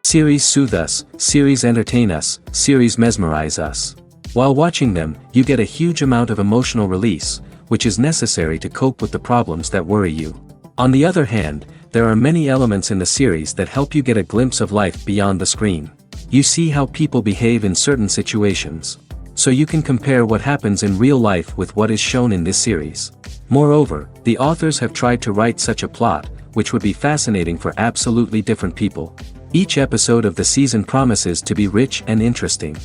Series soothe us, series entertain us, series mesmerize us. While watching them, you get a huge amount of emotional release, which is necessary to cope with the problems that worry you. On the other hand, there are many elements in the series that help you get a glimpse of life beyond the screen. You see how people behave in certain situations. So you can compare what happens in real life with what is shown in this series. Moreover, the authors have tried to write such a plot, which would be fascinating for absolutely different people. Each episode of the season promises to be rich and interesting.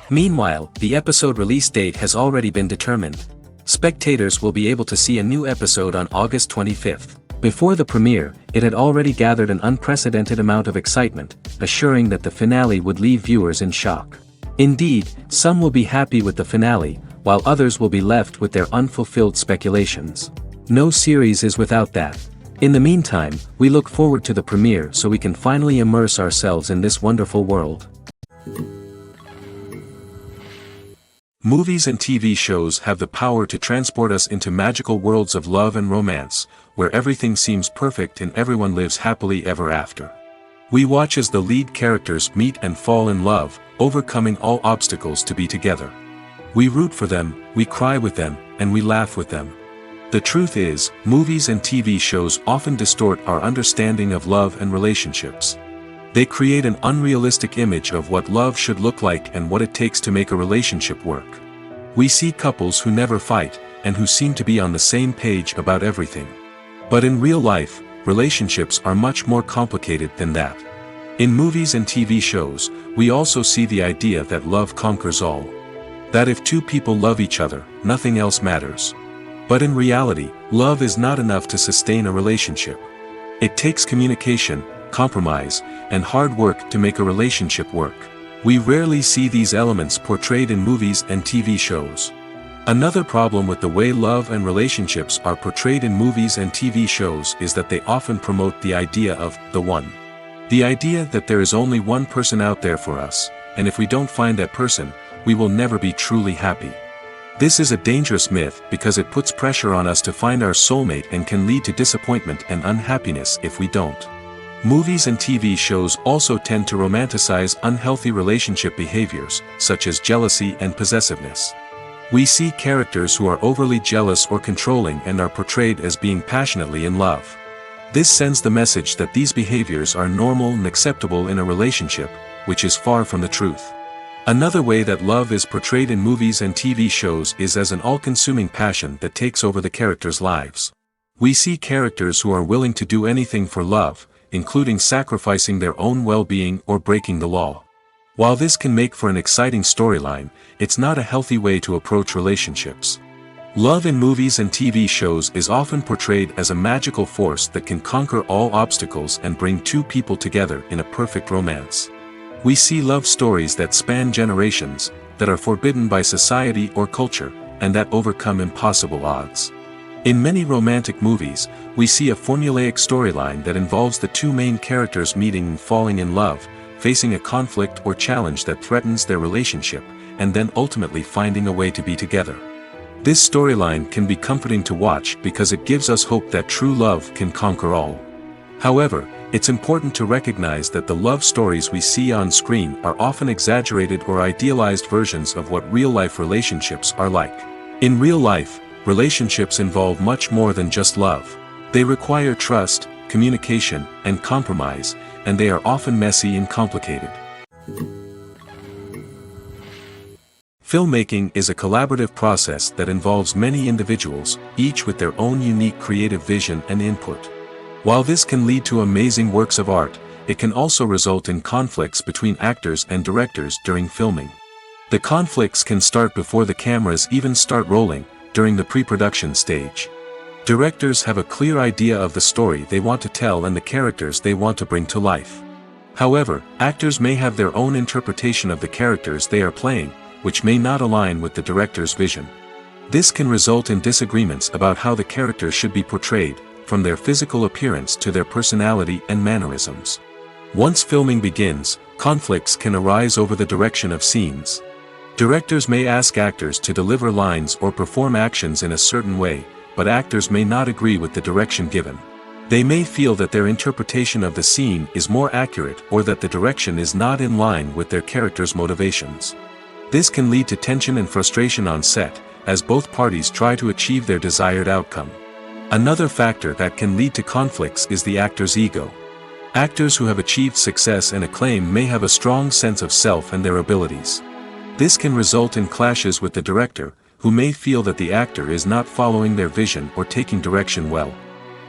Meanwhile, the episode release date has already been determined. Spectators will be able to see a new episode on August 25th. Before the premiere, it had already gathered an unprecedented amount of excitement, assuring that the finale would leave viewers in shock. Indeed, some will be happy with the finale, while others will be left with their unfulfilled speculations. No series is without that. In the meantime, we look forward to the premiere so we can finally immerse ourselves in this wonderful world. Movies and TV shows have the power to transport us into magical worlds of love and romance, where everything seems perfect and everyone lives happily ever after. We watch as the lead characters meet and fall in love, overcoming all obstacles to be together. We root for them, we cry with them, and we laugh with them. The truth is, movies and TV shows often distort our understanding of love and relationships. They create an unrealistic image of what love should look like and what it takes to make a relationship work. We see couples who never fight, and who seem to be on the same page about everything. But in real life, relationships are much more complicated than that. In movies and TV shows, we also see the idea that love conquers all. That if two people love each other, nothing else matters. But in reality, love is not enough to sustain a relationship. It takes communication, compromise, and hard work to make a relationship work. We rarely see these elements portrayed in movies and TV shows. Another problem with the way love and relationships are portrayed in movies and TV shows is that they often promote the idea of the one. The idea that there is only one person out there for us, and if we don't find that person, we will never be truly happy. This is a dangerous myth because it puts pressure on us to find our soulmate and can lead to disappointment and unhappiness if we don't. Movies and TV shows also tend to romanticize unhealthy relationship behaviors, such as jealousy and possessiveness. We see characters who are overly jealous or controlling and are portrayed as being passionately in love. This sends the message that these behaviors are normal and acceptable in a relationship, which is far from the truth. Another way that love is portrayed in movies and TV shows is as an all-consuming passion that takes over the characters' lives. We see characters who are willing to do anything for love, including sacrificing their own well-being or breaking the law. While this can make for an exciting storyline, it's not a healthy way to approach relationships. Love in movies and TV shows is often portrayed as a magical force that can conquer all obstacles and bring two people together in a perfect romance. We see love stories that span generations, that are forbidden by society or culture, and that overcome impossible odds. In many romantic movies, we see a formulaic storyline that involves the two main characters meeting and falling in love, facing a conflict or challenge that threatens their relationship, and then ultimately finding a way to be together. This storyline can be comforting to watch because it gives us hope that true love can conquer all. However, it's important to recognize that the love stories we see on screen are often exaggerated or idealized versions of what real-life relationships are like. In real life, relationships involve much more than just love. They require trust, communication, and compromise, and they are often messy and complicated. Filmmaking is a collaborative process that involves many individuals, each with their own unique creative vision and input. While this can lead to amazing works of art, it can also result in conflicts between actors and directors during filming. The conflicts can start before the cameras even start rolling, during the pre-production stage. Directors have a clear idea of the story they want to tell and the characters they want to bring to life. However, actors may have their own interpretation of the characters they are playing, which may not align with the director's vision. This can result in disagreements about how the characters should be portrayed, from their physical appearance to their personality and mannerisms. Once filming begins, conflicts can arise over the direction of scenes. Directors may ask actors to deliver lines or perform actions in a certain way, but actors may not agree with the direction given. They may feel that their interpretation of the scene is more accurate or that the direction is not in line with their character's motivations. This can lead to tension and frustration on set, as both parties try to achieve their desired outcome. Another factor that can lead to conflicts is the actor's ego. Actors who have achieved success and acclaim may have a strong sense of self and their abilities. This can result in clashes with the director, who may feel that the actor is not following their vision or taking direction well.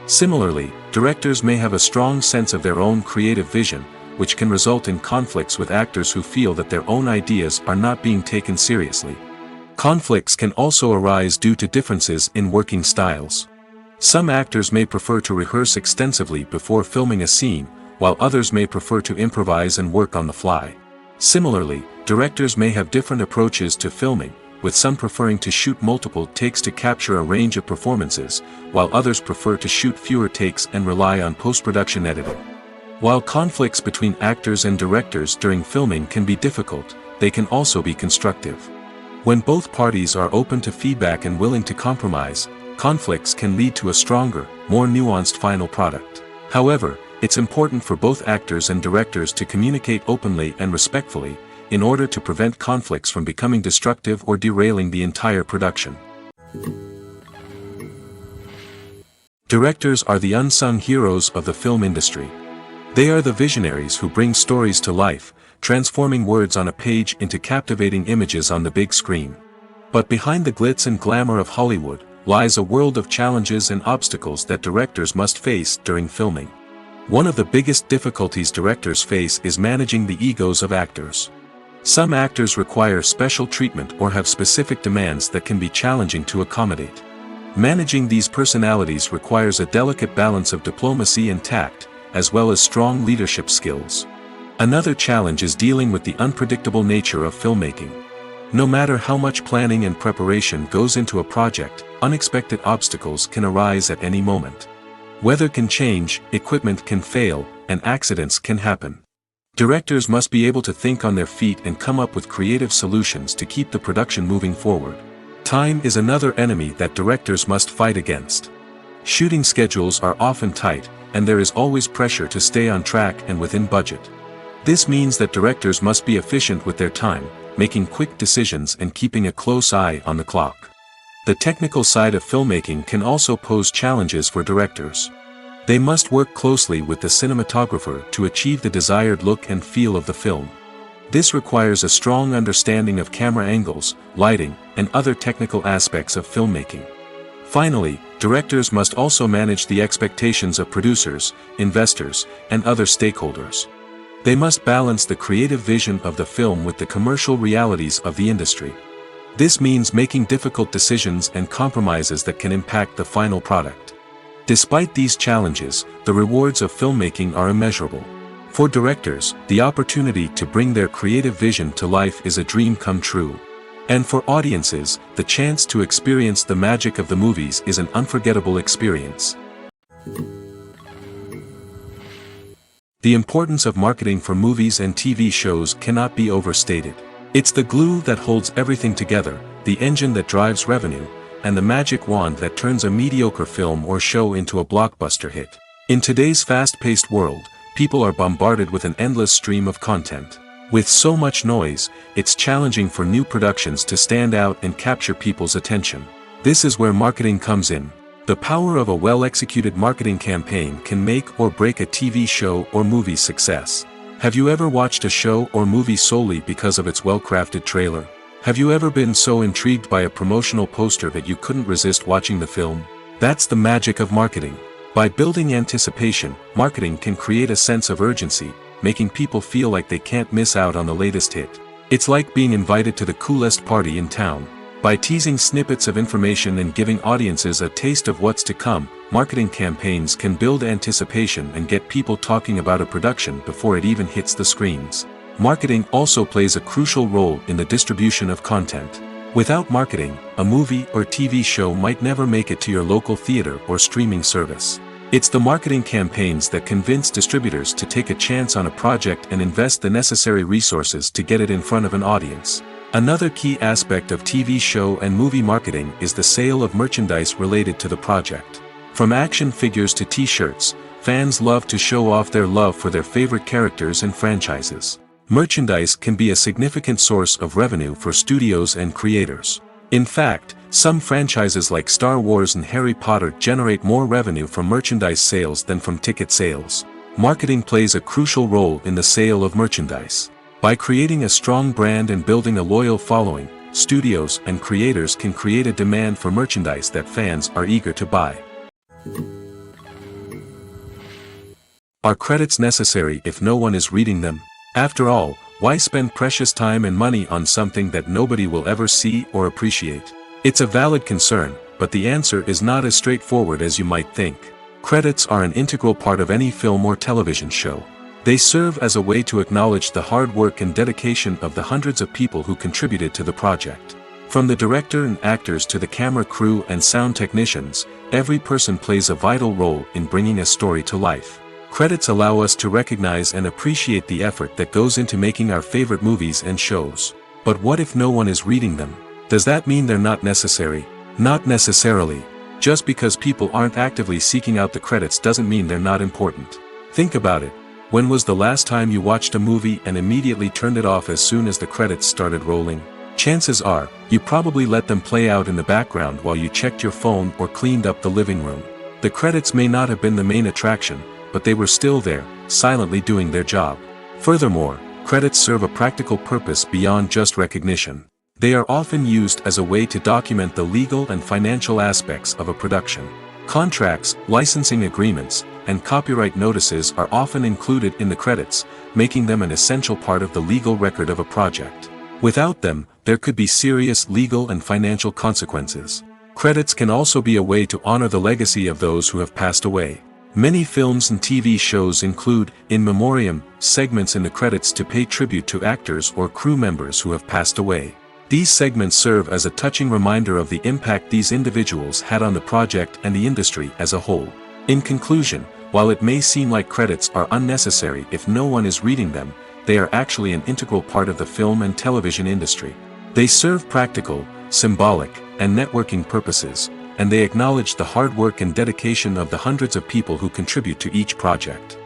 Similarly, directors may have a strong sense of their own creative vision, which can result in conflicts with actors who feel that their own ideas are not being taken seriously. Conflicts can also arise due to differences in working styles. Some actors may prefer to rehearse extensively before filming a scene, while others may prefer to improvise and work on the fly. Similarly, directors may have different approaches to filming, with some preferring to shoot multiple takes to capture a range of performances, while others prefer to shoot fewer takes and rely on post-production editing. While conflicts between actors and directors during filming can be difficult, they can also be constructive. When both parties are open to feedback and willing to compromise, conflicts can lead to a stronger, more nuanced final product. However, it's important for both actors and directors to communicate openly and respectfully, in order to prevent conflicts from becoming destructive or derailing the entire production. Directors are the unsung heroes of the film industry. They are the visionaries who bring stories to life, transforming words on a page into captivating images on the big screen. But behind the glitz and glamour of Hollywood, lies a world of challenges and obstacles that directors must face during filming. One of the biggest difficulties directors face is managing the egos of actors. Some actors require special treatment or have specific demands that can be challenging to accommodate. Managing these personalities requires a delicate balance of diplomacy and tact, as well as strong leadership skills. Another challenge is dealing with the unpredictable nature of filmmaking. No matter how much planning and preparation goes into a project, unexpected obstacles can arise at any moment. Weather can change, equipment can fail, and accidents can happen. Directors must be able to think on their feet and come up with creative solutions to keep the production moving forward. Time is another enemy that directors must fight against. Shooting schedules are often tight, and there is always pressure to stay on track and within budget. This means that directors must be efficient with their time, making quick decisions and keeping a close eye on the clock. The technical side of filmmaking can also pose challenges for directors. They must work closely with the cinematographer to achieve the desired look and feel of the film. This requires a strong understanding of camera angles, lighting, and other technical aspects of filmmaking. Finally, directors must also manage the expectations of producers, investors, and other stakeholders. They must balance the creative vision of the film with the commercial realities of the industry. This means making difficult decisions and compromises that can impact the final product. Despite these challenges, the rewards of filmmaking are immeasurable. For directors, the opportunity to bring their creative vision to life is a dream come true. And for audiences, the chance to experience the magic of the movies is an unforgettable experience. The importance of marketing for movies and TV shows cannot be overstated. It's the glue that holds everything together, the engine that drives revenue, and the magic wand that turns a mediocre film or show into a blockbuster hit. In today's fast-paced world, people are bombarded with an endless stream of content. With so much noise, it's challenging for new productions to stand out and capture people's attention. This is where marketing comes in. The power of a well-executed marketing campaign can make or break a TV show or movie's success. Have you ever watched a show or movie solely because of its well-crafted trailer? Have you ever been so intrigued by a promotional poster that you couldn't resist watching the film? That's the magic of marketing. By building anticipation, marketing can create a sense of urgency, making people feel like they can't miss out on the latest hit. It's like being invited to the coolest party in town. By teasing snippets of information and giving audiences a taste of what's to come, marketing campaigns can build anticipation and get people talking about a production before it even hits the screens. Marketing also plays a crucial role in the distribution of content. Without marketing, a movie or TV show might never make it to your local theater or streaming service. It's the marketing campaigns that convince distributors to take a chance on a project and invest the necessary resources to get it in front of an audience. Another key aspect of TV show and movie marketing is the sale of merchandise related to the project. From action figures to t-shirts, fans love to show off their love for their favorite characters and franchises. Merchandise can be a significant source of revenue for studios and creators. In fact, some franchises like Star Wars and Harry Potter generate more revenue from merchandise sales than from ticket sales. Marketing plays a crucial role in the sale of merchandise. By creating a strong brand and building a loyal following, studios and creators can create a demand for merchandise that fans are eager to buy. Are credits necessary if no one is reading them? After all, why spend precious time and money on something that nobody will ever see or appreciate? It's a valid concern, but the answer is not as straightforward as you might think. Credits are an integral part of any film or television show. They serve as a way to acknowledge the hard work and dedication of the hundreds of people who contributed to the project. From the director and actors to the camera crew and sound technicians, every person plays a vital role in bringing a story to life. Credits allow us to recognize and appreciate the effort that goes into making our favorite movies and shows. But what if no one is reading them? Does that mean they're not necessary? Not necessarily. Just because people aren't actively seeking out the credits doesn't mean they're not important. Think about it. When was the last time you watched a movie and immediately turned it off as soon as the credits started rolling? Chances are, you probably let them play out in the background while you checked your phone or cleaned up the living room. The credits may not have been the main attraction, but they were still there, silently doing their job. Furthermore, credits serve a practical purpose beyond just recognition. They are often used as a way to document the legal and financial aspects of a production. Contracts, licensing agreements, and copyright notices are often included in the credits, making them an essential part of the legal record of a project. Without them, there could be serious legal and financial consequences. Credits can also be a way to honor the legacy of those who have passed away. Many films and TV shows include, in memoriam, segments in the credits to pay tribute to actors or crew members who have passed away. These segments serve as a touching reminder of the impact these individuals had on the project and the industry as a whole. In conclusion, while it may seem like credits are unnecessary if no one is reading them, they are actually an integral part of the film and television industry. They serve practical, symbolic, and networking purposes, and they acknowledge the hard work and dedication of the hundreds of people who contribute to each project.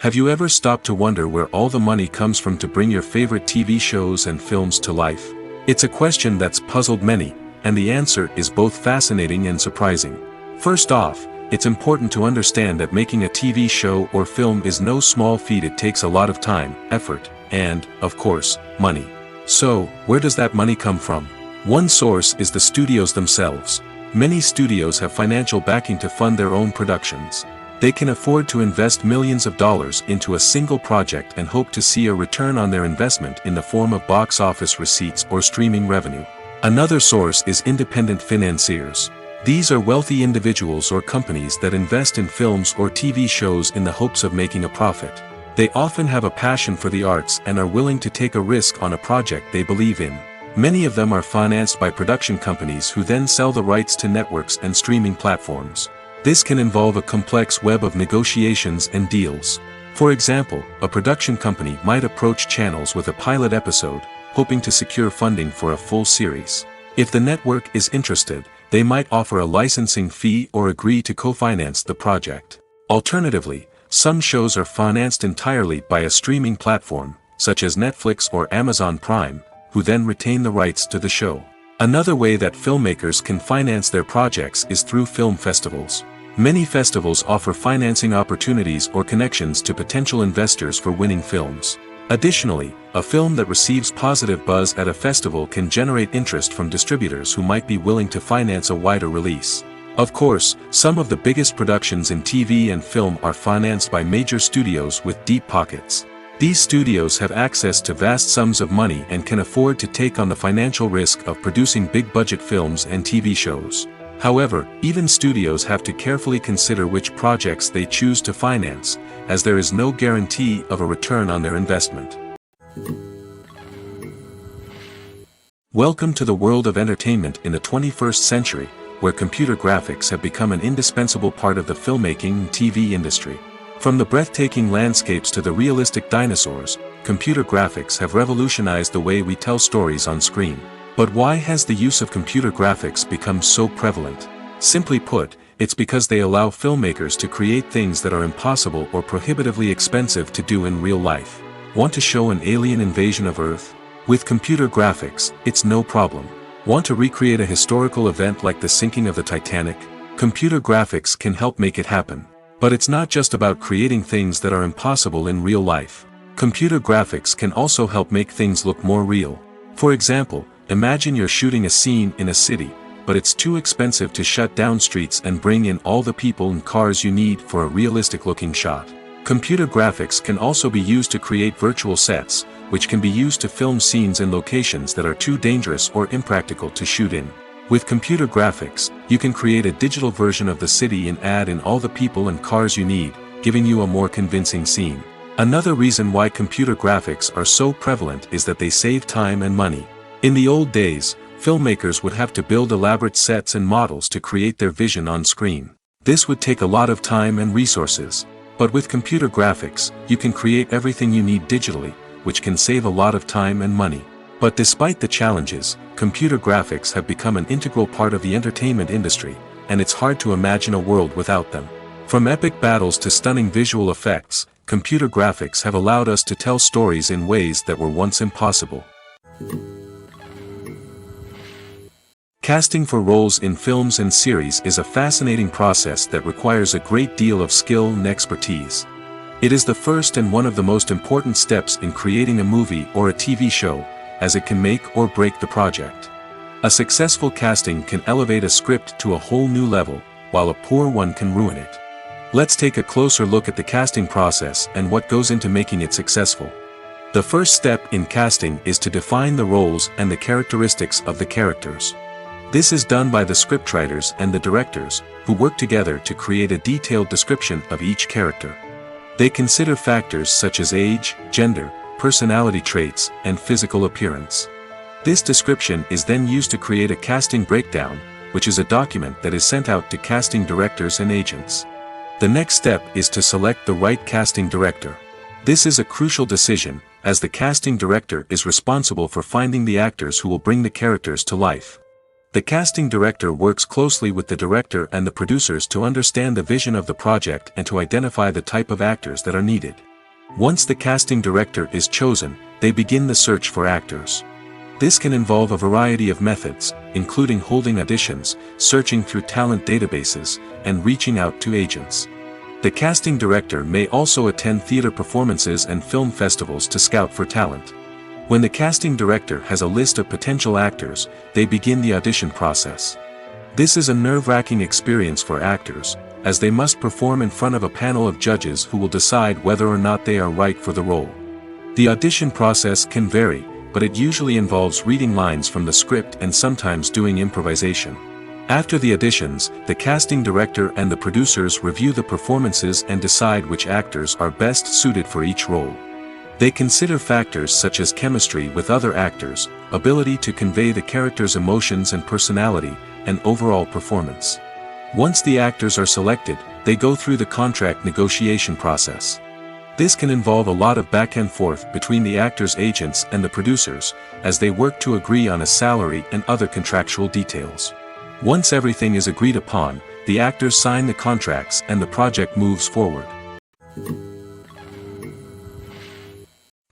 Have you ever stopped to wonder where all the money comes from to bring your favorite TV shows and films to life? It's a question that's puzzled many, and the answer is both fascinating and surprising. First off, it's important to understand that making a TV show or film is no small feat. It takes a lot of time, effort, and, of course, money. So, where does that money come from? One source is the studios themselves. Many studios have financial backing to fund their own productions. They can afford to invest millions of dollars into a single project and hope to see a return on their investment in the form of box office receipts or streaming revenue. Another source is independent financiers. These are wealthy individuals or companies that invest in films or TV shows in the hopes of making a profit. They often have a passion for the arts and are willing to take a risk on a project they believe in. Many of them are financed by production companies who then sell the rights to networks and streaming platforms. This can involve a complex web of negotiations and deals. For example, a production company might approach channels with a pilot episode, hoping to secure funding for a full series. If the network is interested, they might offer a licensing fee or agree to co-finance the project. Alternatively, some shows are financed entirely by a streaming platform, such as Netflix or Amazon Prime, who then retain the rights to the show. Another way that filmmakers can finance their projects is through film festivals. Many festivals offer financing opportunities or connections to potential investors for winning films. Additionally, a film that receives positive buzz at a festival can generate interest from distributors who might be willing to finance a wider release. Of course, some of the biggest productions in TV and film are financed by major studios with deep pockets. These studios have access to vast sums of money and can afford to take on the financial risk of producing big-budget films and TV shows. However, even studios have to carefully consider which projects they choose to finance, as there is no guarantee of a return on their investment. Welcome to the world of entertainment in the 21st century, where computer graphics have become an indispensable part of the filmmaking and TV industry. From the breathtaking landscapes to the realistic dinosaurs, computer graphics have revolutionized the way we tell stories on screen. But why has the use of computer graphics become so prevalent? Simply put, it's because they allow filmmakers to create things that are impossible or prohibitively expensive to do in real life. Want to show an alien invasion of Earth? With computer graphics, it's no problem. Want to recreate a historical event like the sinking of the Titanic? Computer graphics can help make it happen. But it's not just about creating things that are impossible in real life. Computer graphics can also help make things look more real. For example, imagine you're shooting a scene in a city, but it's too expensive to shut down streets and bring in all the people and cars you need for a realistic-looking shot. Computer graphics can also be used to create virtual sets, which can be used to film scenes in locations that are too dangerous or impractical to shoot in. With computer graphics, you can create a digital version of the city and add in all the people and cars you need, giving you a more convincing scene. Another reason why computer graphics are so prevalent is that they save time and money. In the old days, filmmakers would have to build elaborate sets and models to create their vision on screen. This would take a lot of time and resources. But with computer graphics, you can create everything you need digitally, which can save a lot of time and money. But despite the challenges, computer graphics have become an integral part of the entertainment industry, and it's hard to imagine a world without them. From epic battles to stunning visual effects, computer graphics have allowed us to tell stories in ways that were once impossible. Casting for roles in films and series is a fascinating process that requires a great deal of skill and expertise. It is the first and one of the most important steps in creating a movie or a TV show, as it can make or break the project. A successful casting can elevate a script to a whole new level, while a poor one can ruin it. Let's take a closer look at the casting process and what goes into making it successful. The first step in casting is to define the roles and the characteristics of the characters. This is done by the scriptwriters and the directors, who work together to create a detailed description of each character. They consider factors such as age, gender, personality traits, and physical appearance. This description is then used to create a casting breakdown, which is a document that is sent out to casting directors and agents. The next step is to select the right casting director. This is a crucial decision, as the casting director is responsible for finding the actors who will bring the characters to life. The casting director works closely with the director and the producers to understand the vision of the project and to identify the type of actors that are needed. Once the casting director is chosen, they begin the search for actors. This can involve a variety of methods, including holding auditions, searching through talent databases, and reaching out to agents. The casting director may also attend theater performances and film festivals to scout for talent. When the casting director has a list of potential actors, they begin the audition process. This is a nerve-wracking experience for actors, as they must perform in front of a panel of judges who will decide whether or not they are right for the role. The audition process can vary, but it usually involves reading lines from the script and sometimes doing improvisation. After the auditions, the casting director and the producers review the performances and decide which actors are best suited for each role. They consider factors such as chemistry with other actors, ability to convey the character's emotions and personality, and overall performance. Once the actors are selected, they go through the contract negotiation process. This can involve a lot of back and forth between the actors' agents and the producers, as they work to agree on a salary and other contractual details. Once everything is agreed upon, the actors sign the contracts and the project moves forward.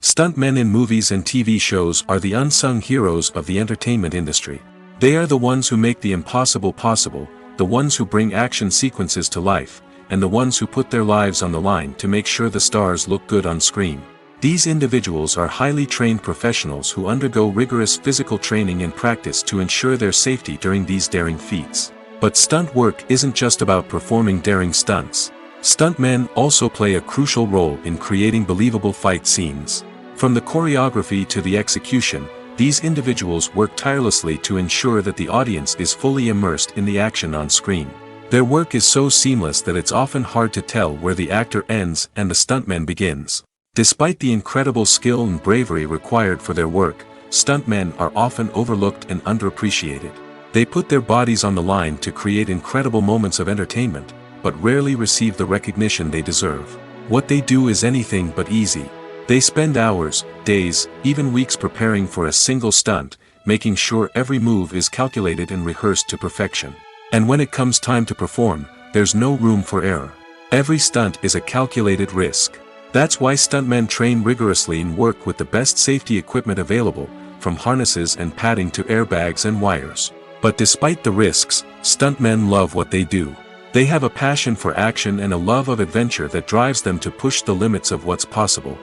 Stuntmen in movies and TV shows are the unsung heroes of the entertainment industry. They are the ones who make the impossible possible, the ones who bring action sequences to life, and the ones who put their lives on the line to make sure the stars look good on screen. These individuals are highly trained professionals who undergo rigorous physical training and practice to ensure their safety during these daring feats. But stunt work isn't just about performing daring stunts. Stuntmen also play a crucial role in creating believable fight scenes. From the choreography to the execution, these individuals work tirelessly to ensure that the audience is fully immersed in the action on screen. Their work is so seamless that it's often hard to tell where the actor ends and the stuntman begins. Despite the incredible skill and bravery required for their work, stuntmen are often overlooked and underappreciated. They put their bodies on the line to create incredible moments of entertainment, but rarely receive the recognition they deserve. What they do is anything but easy. They spend hours, days, even weeks preparing for a single stunt, making sure every move is calculated and rehearsed to perfection. And when it comes time to perform, there's no room for error. Every stunt is a calculated risk. That's why stuntmen train rigorously and work with the best safety equipment available, from harnesses and padding to airbags and wires. But despite the risks, stuntmen love what they do. They have a passion for action and a love of adventure that drives them to push the limits of what's possible.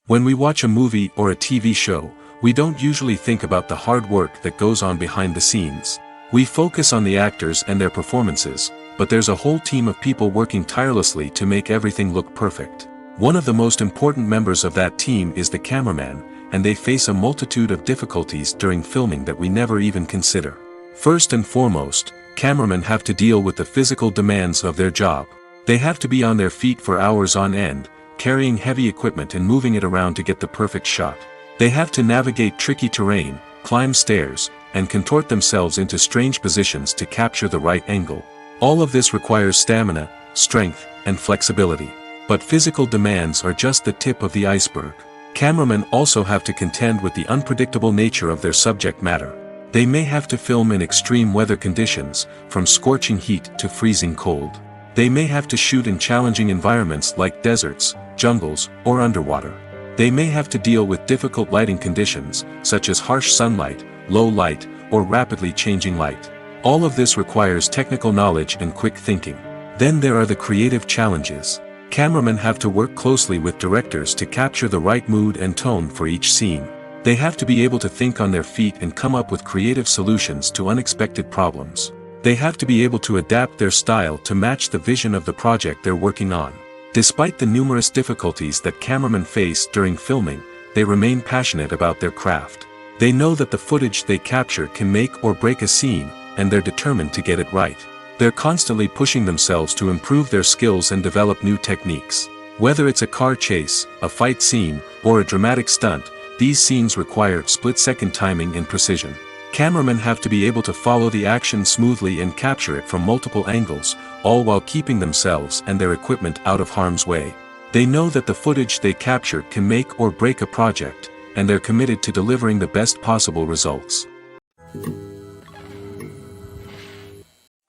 When we watch a movie or a TV show, we don't usually think about the hard work that goes on behind the scenes. We focus on the actors and their performances, but there's a whole team of people working tirelessly to make everything look perfect. One of the most important members of that team is the cameraman, and they face a multitude of difficulties during filming that we never even consider. First and foremost, cameramen have to deal with the physical demands of their job. They have to be on their feet for hours on end, carrying heavy equipment and moving it around to get the perfect shot. They have to navigate tricky terrain, climb stairs, and contort themselves into strange positions to capture the right angle. All of this requires stamina, strength, and flexibility. But physical demands are just the tip of the iceberg. Cameramen also have to contend with the unpredictable nature of their subject matter. They may have to film in extreme weather conditions, from scorching heat to freezing cold. They may have to shoot in challenging environments like deserts, jungles, or underwater. They may have to deal with difficult lighting conditions, such as harsh sunlight, low light, or rapidly changing light. All of this requires technical knowledge and quick thinking. Then there are the creative challenges. Cameramen have to work closely with directors to capture the right mood and tone for each scene. They have to be able to think on their feet and come up with creative solutions to unexpected problems. They have to be able to adapt their style to match the vision of the project they're working on. Despite the numerous difficulties that cameramen face during filming, they remain passionate about their craft. They know that the footage they capture can make or break a scene, and they're determined to get it right. They're constantly pushing themselves to improve their skills and develop new techniques. Whether it's a car chase, a fight scene, or a dramatic stunt, these scenes require split-second timing and precision. Cameramen have to be able to follow the action smoothly and capture it from multiple angles, all while keeping themselves and their equipment out of harm's way. They know that the footage they capture can make or break a project, and they're committed to delivering the best possible results.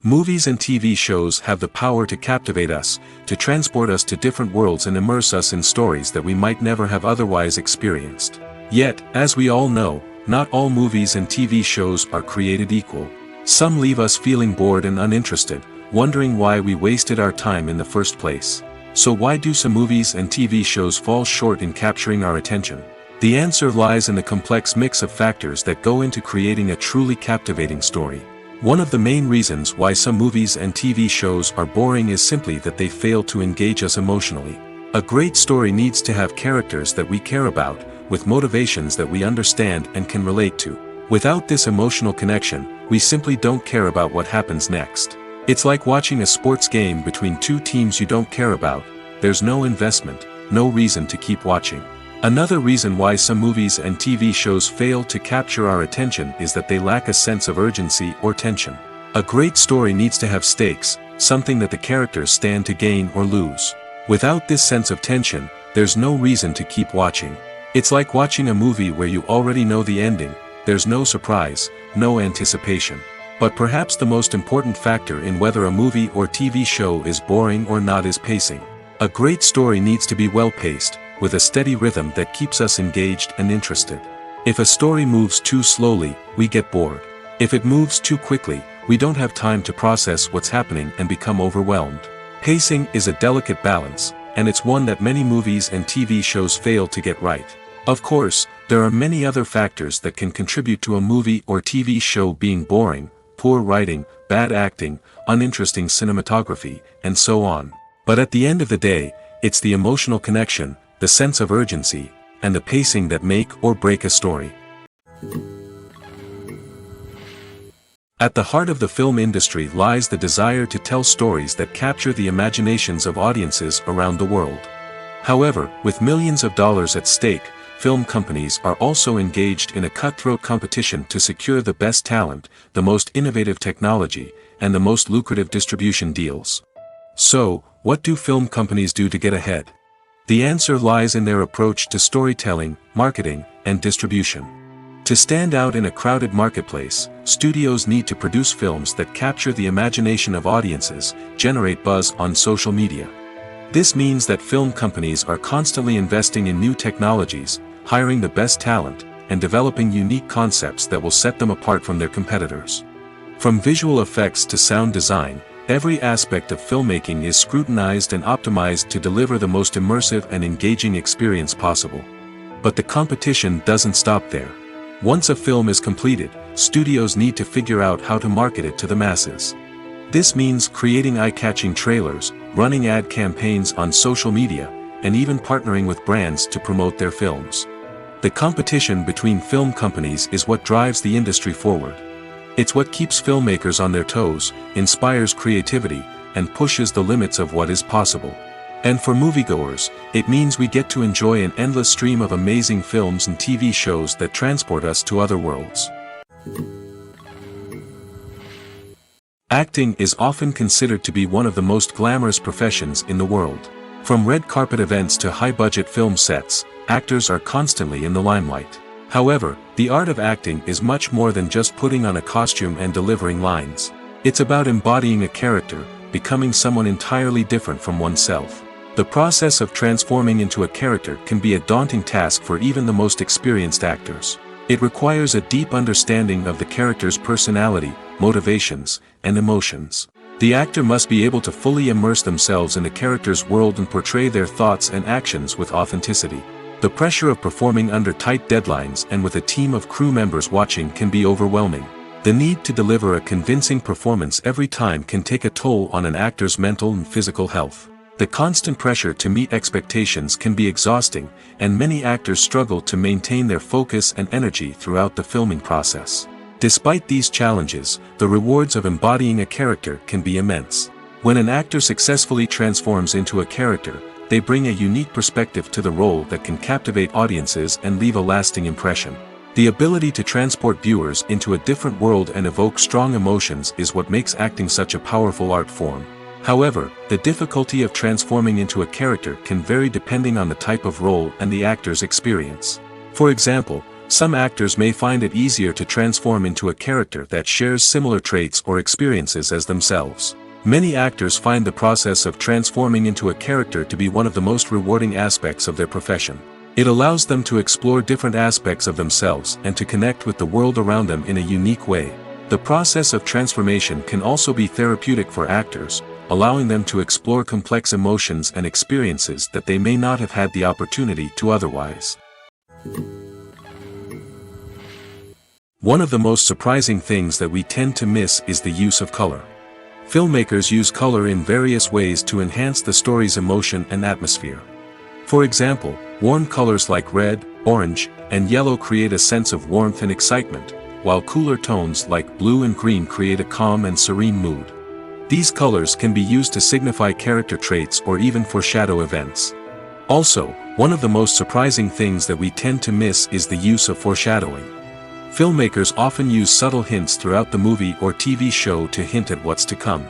Movies and TV shows have the power to captivate us, to transport us to different worlds and immerse us in stories that we might never have otherwise experienced. Yet, as we all know, not all movies and TV shows are created equal. Some leave us feeling bored and uninterested, wondering why we wasted our time in the first place. So why do some movies and TV shows fall short in capturing our attention? The answer lies in the complex mix of factors that go into creating a truly captivating story. One of the main reasons why some movies and TV shows are boring is simply that they fail to engage us emotionally. A great story needs to have characters that we care about, with motivations that we understand and can relate to. Without this emotional connection, we simply don't care about what happens next. It's like watching a sports game between two teams you don't care about. There's no investment, no reason to keep watching. Another reason why some movies and TV shows fail to capture our attention is that they lack a sense of urgency or tension. A great story needs to have stakes, something that the characters stand to gain or lose. Without this sense of tension, there's no reason to keep watching. It's like watching a movie where you already know the ending. There's no surprise, no anticipation. But perhaps the most important factor in whether a movie or TV show is boring or not is pacing. A great story needs to be well-paced, with a steady rhythm that keeps us engaged and interested. If a story moves too slowly, we get bored. If it moves too quickly, we don't have time to process what's happening and become overwhelmed. Pacing is a delicate balance, and it's one that many movies and TV shows fail to get right. Of course, there are many other factors that can contribute to a movie or TV show being boring: poor writing, bad acting, uninteresting cinematography, and so on. But at the end of the day, it's the emotional connection, the sense of urgency, and the pacing that make or break a story. At the heart of the film industry lies the desire to tell stories that capture the imaginations of audiences around the world. However, with millions of dollars at stake, film companies are also engaged in a cutthroat competition to secure the best talent, the most innovative technology, and the most lucrative distribution deals. So, what do film companies do to get ahead? The answer lies in their approach to storytelling, marketing, and distribution. To stand out in a crowded marketplace, studios need to produce films that capture the imagination of audiences, generate buzz on social media. This means that film companies are constantly investing in new technologies, hiring the best talent, and developing unique concepts that will set them apart from their competitors. From visual effects to sound design, every aspect of filmmaking is scrutinized and optimized to deliver the most immersive and engaging experience possible. But the competition doesn't stop there. Once a film is completed, studios need to figure out how to market it to the masses. This means creating eye-catching trailers, running ad campaigns on social media, and even partnering with brands to promote their films. The competition between film companies is what drives the industry forward. It's what keeps filmmakers on their toes, inspires creativity, and pushes the limits of what is possible. And for moviegoers, it means we get to enjoy an endless stream of amazing films and TV shows that transport us to other worlds. Acting is often considered to be one of the most glamorous professions in the world. From red carpet events to high-budget film sets, actors are constantly in the limelight. However, the art of acting is much more than just putting on a costume and delivering lines. It's about embodying a character, becoming someone entirely different from oneself. The process of transforming into a character can be a daunting task for even the most experienced actors. It requires a deep understanding of the character's personality, motivations, and emotions. The actor must be able to fully immerse themselves in the character's world and portray their thoughts and actions with authenticity. The pressure of performing under tight deadlines and with a team of crew members watching can be overwhelming. The need to deliver a convincing performance every time can take a toll on an actor's mental and physical health. The constant pressure to meet expectations can be exhausting, and many actors struggle to maintain their focus and energy throughout the filming process. Despite these challenges, the rewards of embodying a character can be immense. When an actor successfully transforms into a character, they bring a unique perspective to the role that can captivate audiences and leave a lasting impression. The ability to transport viewers into a different world and evoke strong emotions is what makes acting such a powerful art form. However, the difficulty of transforming into a character can vary depending on the type of role and the actor's experience. For example, some actors may find it easier to transform into a character that shares similar traits or experiences as themselves. Many actors find the process of transforming into a character to be one of the most rewarding aspects of their profession. It allows them to explore different aspects of themselves and to connect with the world around them in a unique way. The process of transformation can also be therapeutic for actors, allowing them to explore complex emotions and experiences that they may not have had the opportunity to otherwise. One of the most surprising things that we tend to miss is the use of color. Filmmakers use color in various ways to enhance the story's emotion and atmosphere. For example, warm colors like red, orange, and yellow create a sense of warmth and excitement, while cooler tones like blue and green create a calm and serene mood. These colors can be used to signify character traits or even foreshadow events. Also, one of the most surprising things that we tend to miss is the use of foreshadowing. Filmmakers often use subtle hints throughout the movie or TV show to hint at what's to come.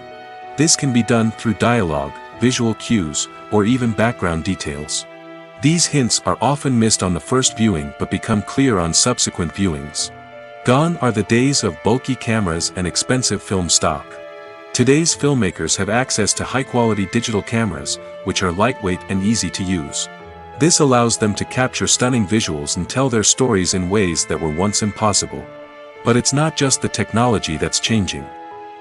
This can be done through dialogue, visual cues, or even background details. These hints are often missed on the first viewing but become clear on subsequent viewings. Gone are the days of bulky cameras and expensive film stock. Today's filmmakers have access to high-quality digital cameras, which are lightweight and easy to use. This allows them to capture stunning visuals and tell their stories in ways that were once impossible. But it's not just the technology that's changing.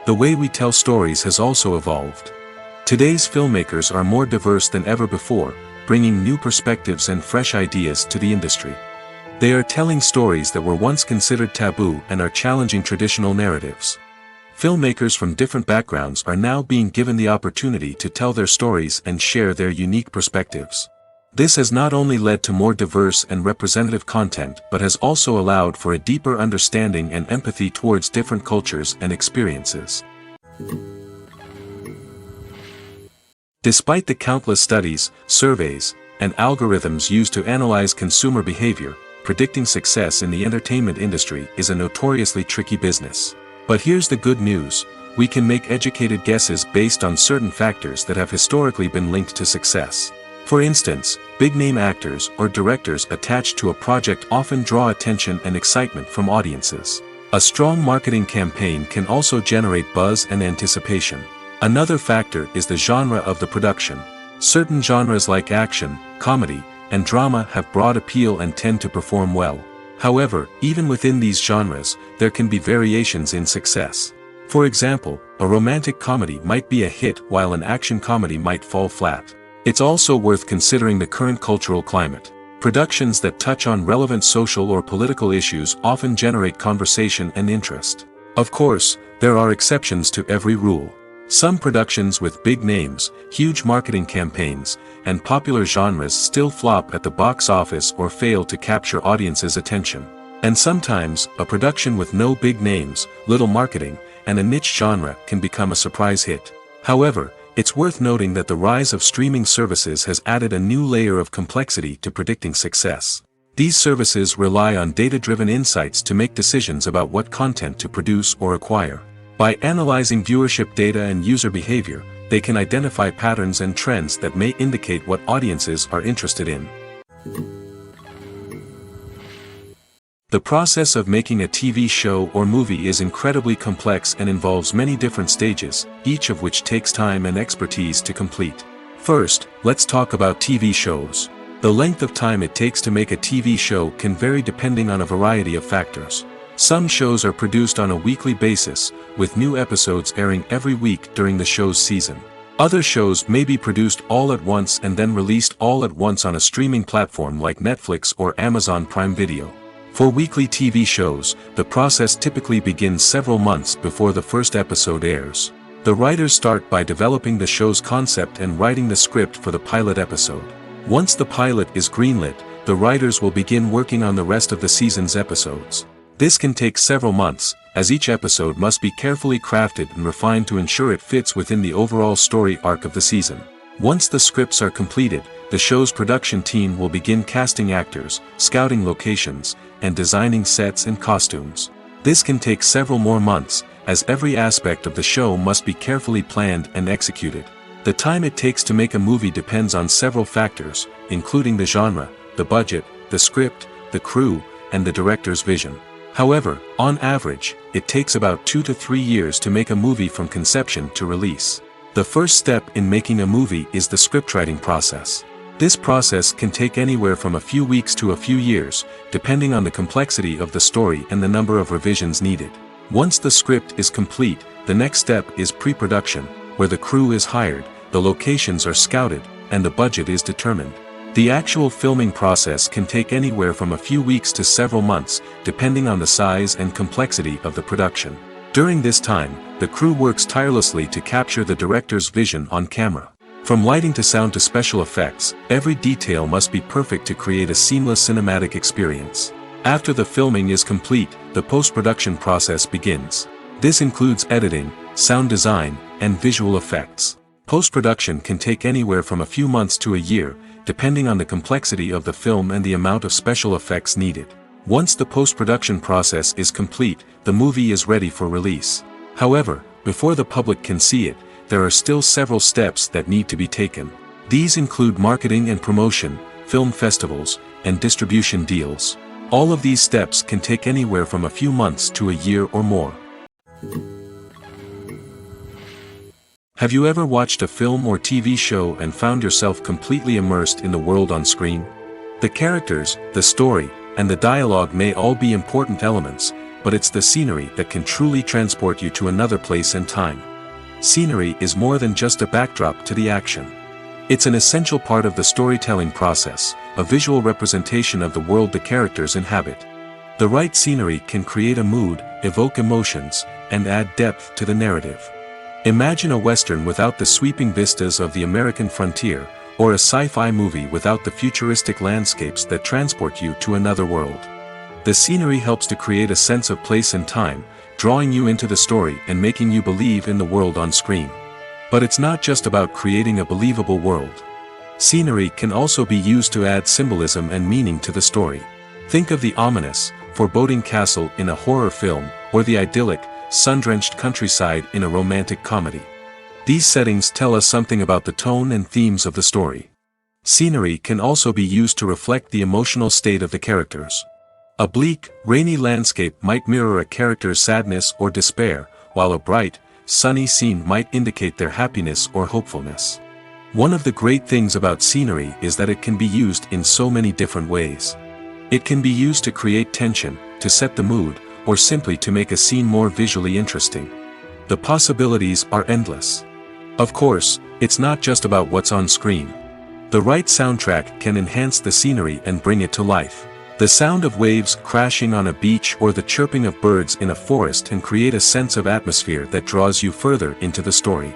The way we tell stories has also evolved. Today's filmmakers are more diverse than ever before, bringing new perspectives and fresh ideas to the industry. They are telling stories that were once considered taboo and are challenging traditional narratives. Filmmakers from different backgrounds are now being given the opportunity to tell their stories and share their unique perspectives. This has not only led to more diverse and representative content but has also allowed for a deeper understanding and empathy towards different cultures and experiences. Despite the countless studies, surveys, and algorithms used to analyze consumer behavior, predicting success in the entertainment industry is a notoriously tricky business. But here's the good news: we can make educated guesses based on certain factors that have historically been linked to success. For instance, big-name actors or directors attached to a project often draw attention and excitement from audiences. A strong marketing campaign can also generate buzz and anticipation. Another factor is the genre of the production. Certain genres like action, comedy, and drama have broad appeal and tend to perform well. However, even within these genres, there can be variations in success. For example, a romantic comedy might be a hit while an action comedy might fall flat. It's also worth considering the current cultural climate. Productions that touch on relevant social or political issues often generate conversation and interest. Of course, there are exceptions to every rule. Some productions with big names, huge marketing campaigns, and popular genres still flop at the box office or fail to capture audiences' attention. And sometimes, a production with no big names, little marketing, and a niche genre can become a surprise hit. However, it's worth noting that the rise of streaming services has added a new layer of complexity to predicting success. These services rely on data-driven insights to make decisions about what content to produce or acquire. By analyzing viewership data and user behavior, they can identify patterns and trends that may indicate what audiences are interested in. The process of making a TV show or movie is incredibly complex and involves many different stages, each of which takes time and expertise to complete. First, let's talk about TV shows. The length of time it takes to make a TV show can vary depending on a variety of factors. Some shows are produced on a weekly basis, with new episodes airing every week during the show's season. Other shows may be produced all at once and then released all at once on a streaming platform like Netflix or Amazon Prime Video. For weekly TV shows, the process typically begins several months before the first episode airs. The writers start by developing the show's concept and writing the script for the pilot episode. Once the pilot is greenlit, the writers will begin working on the rest of the season's episodes. This can take several months, as each episode must be carefully crafted and refined to ensure it fits within the overall story arc of the season. Once the scripts are completed, the show's production team will begin casting actors, scouting locations, and designing sets and costumes. This can take several more months, as every aspect of the show must be carefully planned and executed. The time it takes to make a movie depends on several factors, including the genre, the budget, the script, the crew, and the director's vision. However, on average, it takes about 2 to 3 years to make a movie from conception to release. The first step in making a movie is the scriptwriting process. This process can take anywhere from a few weeks to a few years, depending on the complexity of the story and the number of revisions needed. Once the script is complete, the next step is pre-production, where the crew is hired, the locations are scouted, and the budget is determined. The actual filming process can take anywhere from a few weeks to several months, depending on the size and complexity of the production. During this time, the crew works tirelessly to capture the director's vision on camera. From lighting to sound to special effects, every detail must be perfect to create a seamless cinematic experience. After the filming is complete, the post-production process begins. This includes editing, sound design, and visual effects. Post-production can take anywhere from a few months to a year, depending on the complexity of the film and the amount of special effects needed. Once the post-production process is complete, the movie is ready for release. However, before the public can see it, there are still several steps that need to be taken. These include marketing and promotion, film festivals, and distribution deals. All of these steps can take anywhere from a few months to a year or more. Have you ever watched a film or TV show and found yourself completely immersed in the world on screen? The characters, the story, and the dialogue may all be important elements, but it's the scenery that can truly transport you to another place and time. Scenery is more than just a backdrop to the action. It's an essential part of the storytelling process, a visual representation of the world the characters inhabit. The right scenery can create a mood, evoke emotions, and add depth to the narrative. Imagine a Western without the sweeping vistas of the American frontier, or a sci-fi movie without the futuristic landscapes that transport you to another world. The scenery helps to create a sense of place and time, drawing you into the story and making you believe in the world on screen. But it's not just about creating a believable world. Scenery can also be used to add symbolism and meaning to the story. Think of the ominous, foreboding castle in a horror film, or the idyllic, sun-drenched countryside in a romantic comedy. These settings tell us something about the tone and themes of the story. Scenery can also be used to reflect the emotional state of the characters. A bleak, rainy landscape might mirror a character's sadness or despair, while a bright, sunny scene might indicate their happiness or hopefulness. One of the great things about scenery is that it can be used in so many different ways. It can be used to create tension, to set the mood, or simply to make a scene more visually interesting. The possibilities are endless. Of course, it's not just about what's on screen. The right soundtrack can enhance the scenery and bring it to life. The sound of waves crashing on a beach or the chirping of birds in a forest can create a sense of atmosphere that draws you further into the story.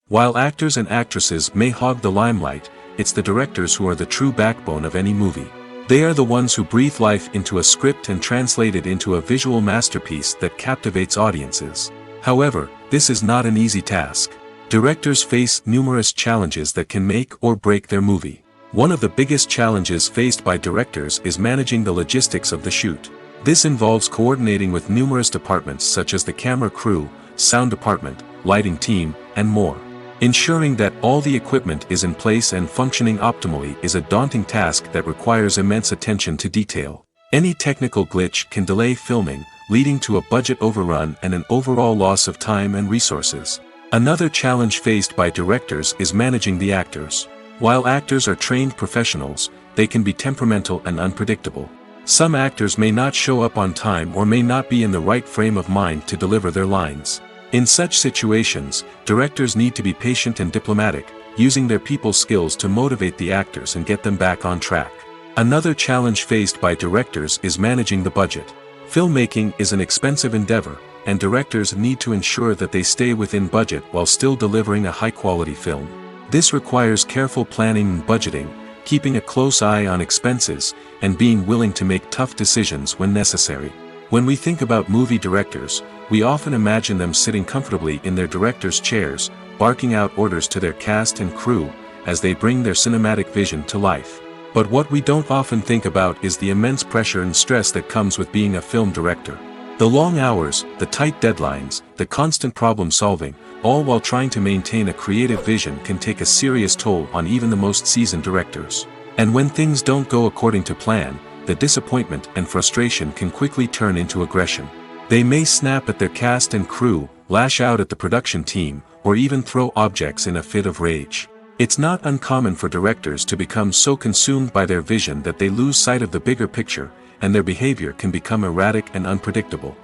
While actors and actresses may hog the limelight, it's the directors who are the true backbone of any movie. They are the ones who breathe life into a script and translate it into a visual masterpiece that captivates audiences. However, this is not an easy task. Directors face numerous challenges that can make or break their movie. One of the biggest challenges faced by directors is managing the logistics of the shoot. This involves coordinating with numerous departments such as the camera crew, sound department, lighting team, and more. Ensuring that all the equipment is in place and functioning optimally is a daunting task that requires immense attention to detail. Any technical glitch can delay filming, leading to a budget overrun and an overall loss of time and resources. Another challenge faced by directors is managing the actors. While actors are trained professionals, they can be temperamental and unpredictable. Some actors may not show up on time or may not be in the right frame of mind to deliver their lines. In such situations, directors need to be patient and diplomatic, using their people skills to motivate the actors and get them back on track. Another challenge faced by directors is managing the budget. Filmmaking is an expensive endeavor, and directors need to ensure that they stay within budget while still delivering a high-quality film. This requires careful planning and budgeting, keeping a close eye on expenses, and being willing to make tough decisions when necessary. When we think about movie directors, we often imagine them sitting comfortably in their director's chairs, barking out orders to their cast and crew, as they bring their cinematic vision to life. But what we don't often think about is the immense pressure and stress that comes with being a film director. The long hours, the tight deadlines, the constant problem solving, all while trying to maintain a creative vision can take a serious toll on even the most seasoned directors. And when things don't go according to plan, the disappointment and frustration can quickly turn into aggression. They may snap at their cast and crew, lash out at the production team, or even throw objects in a fit of rage. It's not uncommon for directors to become so consumed by their vision that they lose sight of the bigger picture, and their behavior can become erratic and unpredictable.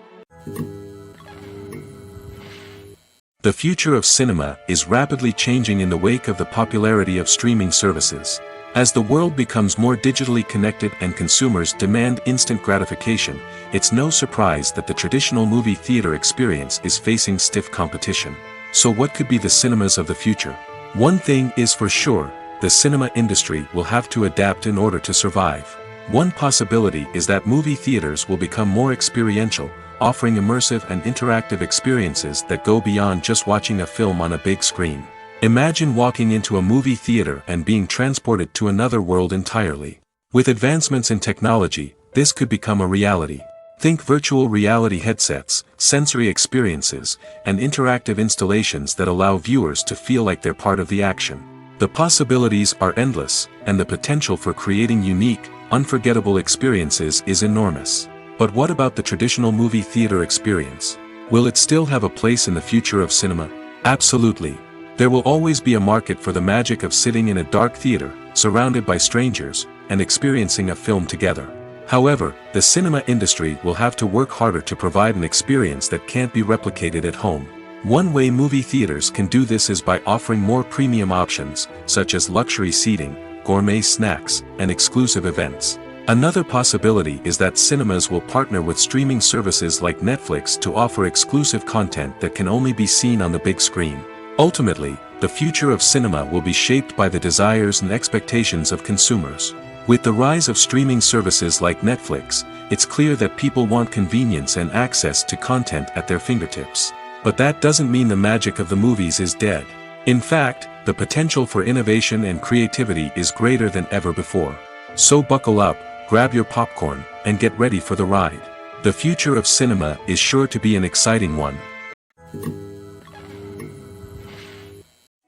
The future of cinema is rapidly changing in the wake of the popularity of streaming services. As the world becomes more digitally connected and consumers demand instant gratification, it's no surprise that the traditional movie theater experience is facing stiff competition. So what could be the cinemas of the future? One thing is for sure, the cinema industry will have to adapt in order to survive. One possibility is that movie theaters will become more experiential, offering immersive and interactive experiences that go beyond just watching a film on a big screen. Imagine walking into a movie theater and being transported to another world entirely. With advancements in technology, this could become a reality. Think virtual reality headsets, sensory experiences, and interactive installations that allow viewers to feel like they're part of the action. The possibilities are endless, and the potential for creating unique, unforgettable experiences is enormous. But what about the traditional movie theater experience? Will it still have a place in the future of cinema? Absolutely. There will always be a market for the magic of sitting in a dark theater, surrounded by strangers, and experiencing a film together. However, the cinema industry will have to work harder to provide an experience that can't be replicated at home. One way movie theaters can do this is by offering more premium options, such as luxury seating, gourmet snacks, and exclusive events. Another possibility is that cinemas will partner with streaming services like Netflix to offer exclusive content that can only be seen on the big screen. Ultimately, the future of cinema will be shaped by the desires and expectations of consumers. With the rise of streaming services like Netflix, it's clear that people want convenience and access to content at their fingertips. But that doesn't mean the magic of the movies is dead. In fact, the potential for innovation and creativity is greater than ever before. So buckle up, grab your popcorn, and get ready for the ride. The future of cinema is sure to be an exciting one.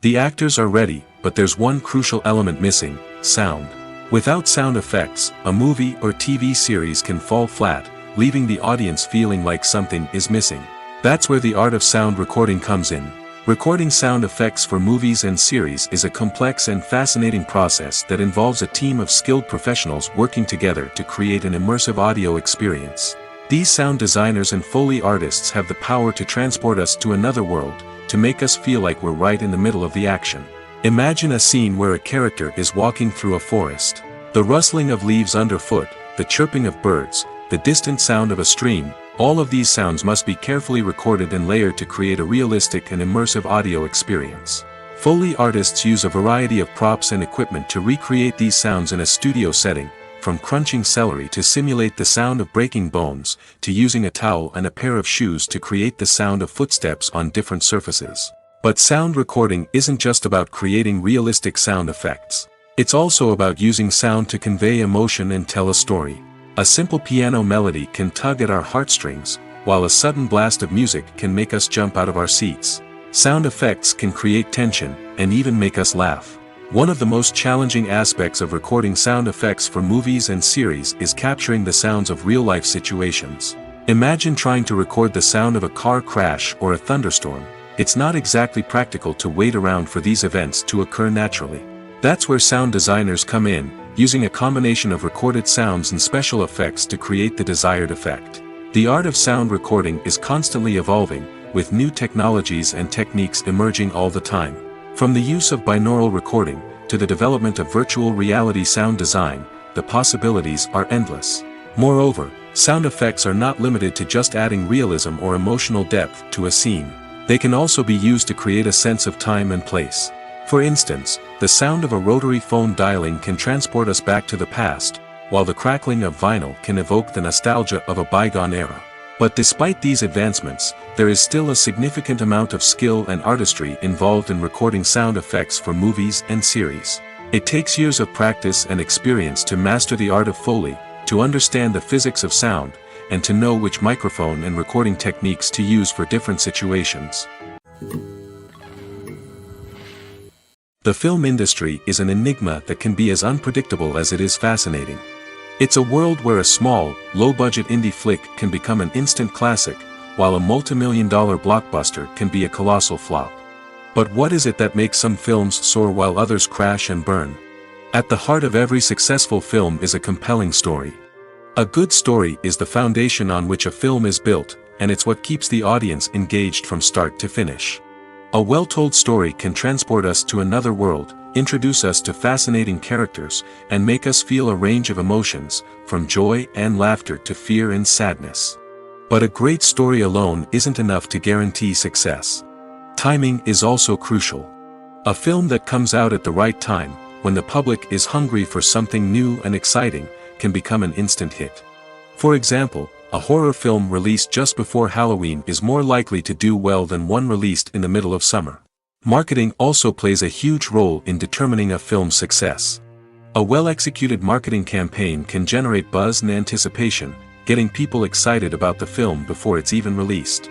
The actors are ready, but there's one crucial element missing: sound. Without sound effects, a movie or TV series can fall flat, leaving the audience feeling like something is missing. That's where the art of sound recording comes in. Recording sound effects for movies and series is a complex and fascinating process that involves a team of skilled professionals working together to create an immersive audio experience. These sound designers and Foley artists have the power to transport us to another world, to make us feel like we're right in the middle of the action. Imagine a scene where a character is walking through a forest. The rustling of leaves underfoot, the chirping of birds, the distant sound of a stream, all of these sounds must be carefully recorded and layered to create a realistic and immersive audio experience. Foley artists use a variety of props and equipment to recreate these sounds in a studio setting, from crunching celery to simulate the sound of breaking bones, to using a towel and a pair of shoes to create the sound of footsteps on different surfaces. But sound recording isn't just about creating realistic sound effects. It's also about using sound to convey emotion and tell a story. A simple piano melody can tug at our heartstrings, while a sudden blast of music can make us jump out of our seats. Sound effects can create tension, and even make us laugh. One of the most challenging aspects of recording sound effects for movies and series is capturing the sounds of real-life situations. Imagine trying to record the sound of a car crash or a thunderstorm. It's not exactly practical to wait around for these events to occur naturally. That's where sound designers come in, using a combination of recorded sounds and special effects to create the desired effect. The art of sound recording is constantly evolving, with new technologies and techniques emerging all the time. From the use of binaural recording, to the development of virtual reality sound design, the possibilities are endless. Moreover, sound effects are not limited to just adding realism or emotional depth to a scene. They can also be used to create a sense of time and place. For instance, the sound of a rotary phone dialing can transport us back to the past, while the crackling of vinyl can evoke the nostalgia of a bygone era. But despite these advancements, there is still a significant amount of skill and artistry involved in recording sound effects for movies and series. It takes years of practice and experience to master the art of Foley, to understand the physics of sound, and to know which microphone and recording techniques to use for different situations. The film industry is an enigma that can be as unpredictable as it is fascinating. It's a world where a small, low-budget indie flick can become an instant classic, while a multi-million-dollar blockbuster can be a colossal flop. But what is it that makes some films soar while others crash and burn? At the heart of every successful film is a compelling story. A good story is the foundation on which a film is built, and it's what keeps the audience engaged from start to finish. A well-told story can transport us to another world, introduce us to fascinating characters, and make us feel a range of emotions, from joy and laughter to fear and sadness. But a great story alone isn't enough to guarantee success. Timing is also crucial. A film that comes out at the right time, when the public is hungry for something new and exciting, can become an instant hit. For example, a horror film released just before Halloween is more likely to do well than one released in the middle of summer. Marketing also plays a huge role in determining a film's success. A well-executed marketing campaign can generate buzz and anticipation, getting people excited about the film before it's even released.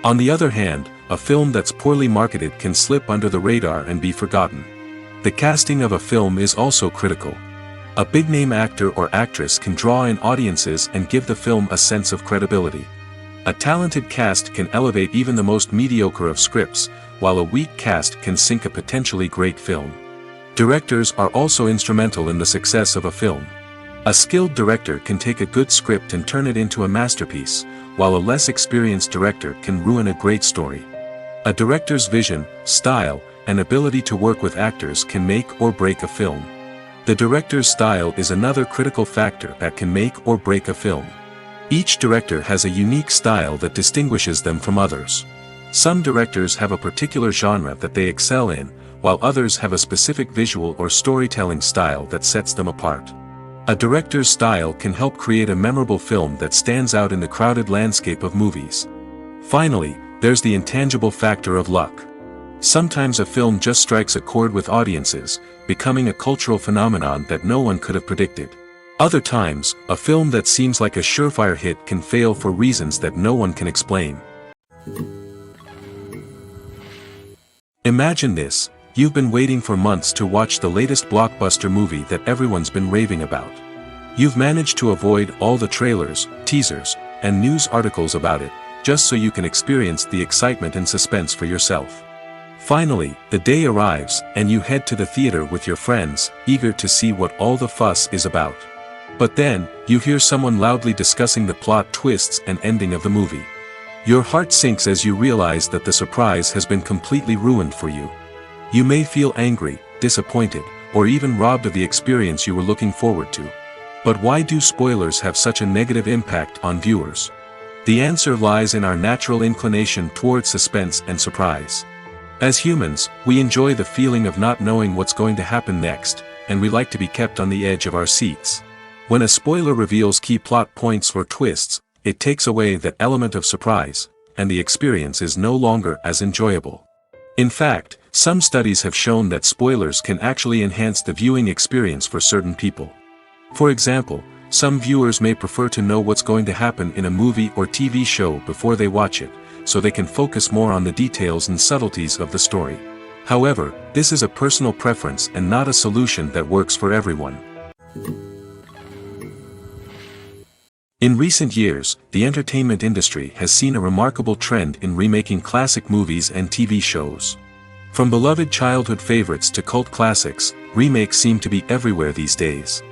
On the other hand, a film that's poorly marketed can slip under the radar and be forgotten. The casting of a film is also critical. A big-name actor or actress can draw in audiences and give the film a sense of credibility. A talented cast can elevate even the most mediocre of scripts, while a weak cast can sink a potentially great film. Directors are also instrumental in the success of a film. A skilled director can take a good script and turn it into a masterpiece, while a less experienced director can ruin a great story. A director's vision, style, and ability to work with actors can make or break a film. The director's style is another critical factor that can make or break a film. Each director has a unique style that distinguishes them from others. Some directors have a particular genre that they excel in, while others have a specific visual or storytelling style that sets them apart. A director's style can help create a memorable film that stands out in the crowded landscape of movies. Finally, there's the intangible factor of luck. Sometimes a film just strikes a chord with audiences, becoming a cultural phenomenon that no one could have predicted. Other times, a film that seems like a surefire hit can fail for reasons that no one can explain. Imagine this: You've been waiting for months to watch the latest blockbuster movie that everyone's been raving about. You've managed to avoid all the trailers, teasers, and news articles about it, just so you can experience the excitement and suspense for yourself. Finally, the day arrives, and you head to the theater with your friends, eager to see what all the fuss is about. But then, you hear someone loudly discussing the plot twists and ending of the movie. Your heart sinks as you realize that the surprise has been completely ruined for you. You may feel angry, disappointed, or even robbed of the experience you were looking forward to. But why do spoilers have such a negative impact on viewers? The answer lies in our natural inclination towards suspense and surprise. As humans, we enjoy the feeling of not knowing what's going to happen next, and we like to be kept on the edge of our seats. When a spoiler reveals key plot points or twists, it takes away that element of surprise, and the experience is no longer as enjoyable. In fact, some studies have shown that spoilers can actually enhance the viewing experience for certain people. For example, some viewers may prefer to know what's going to happen in a movie or TV show before they watch it, so they can focus more on the details and subtleties of the story. However, this is a personal preference and not a solution that works for everyone. In recent years, the entertainment industry has seen a remarkable trend in remaking classic movies and TV shows. From beloved childhood favorites to cult classics, remakes seem to be everywhere these days.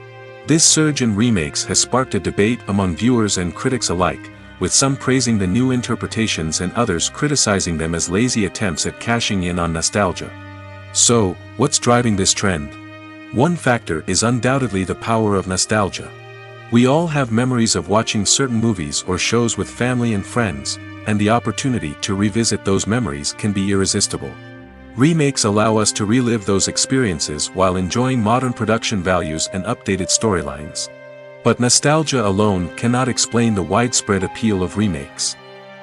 This surge in remakes has sparked a debate among viewers and critics alike, with some praising the new interpretations and others criticizing them as lazy attempts at cashing in on nostalgia. So, what's driving this trend? One factor is undoubtedly the power of nostalgia. We all have memories of watching certain movies or shows with family and friends, and the opportunity to revisit those memories can be irresistible. Remakes allow us to relive those experiences while enjoying modern production values and updated storylines. But nostalgia alone cannot explain the widespread appeal of remakes.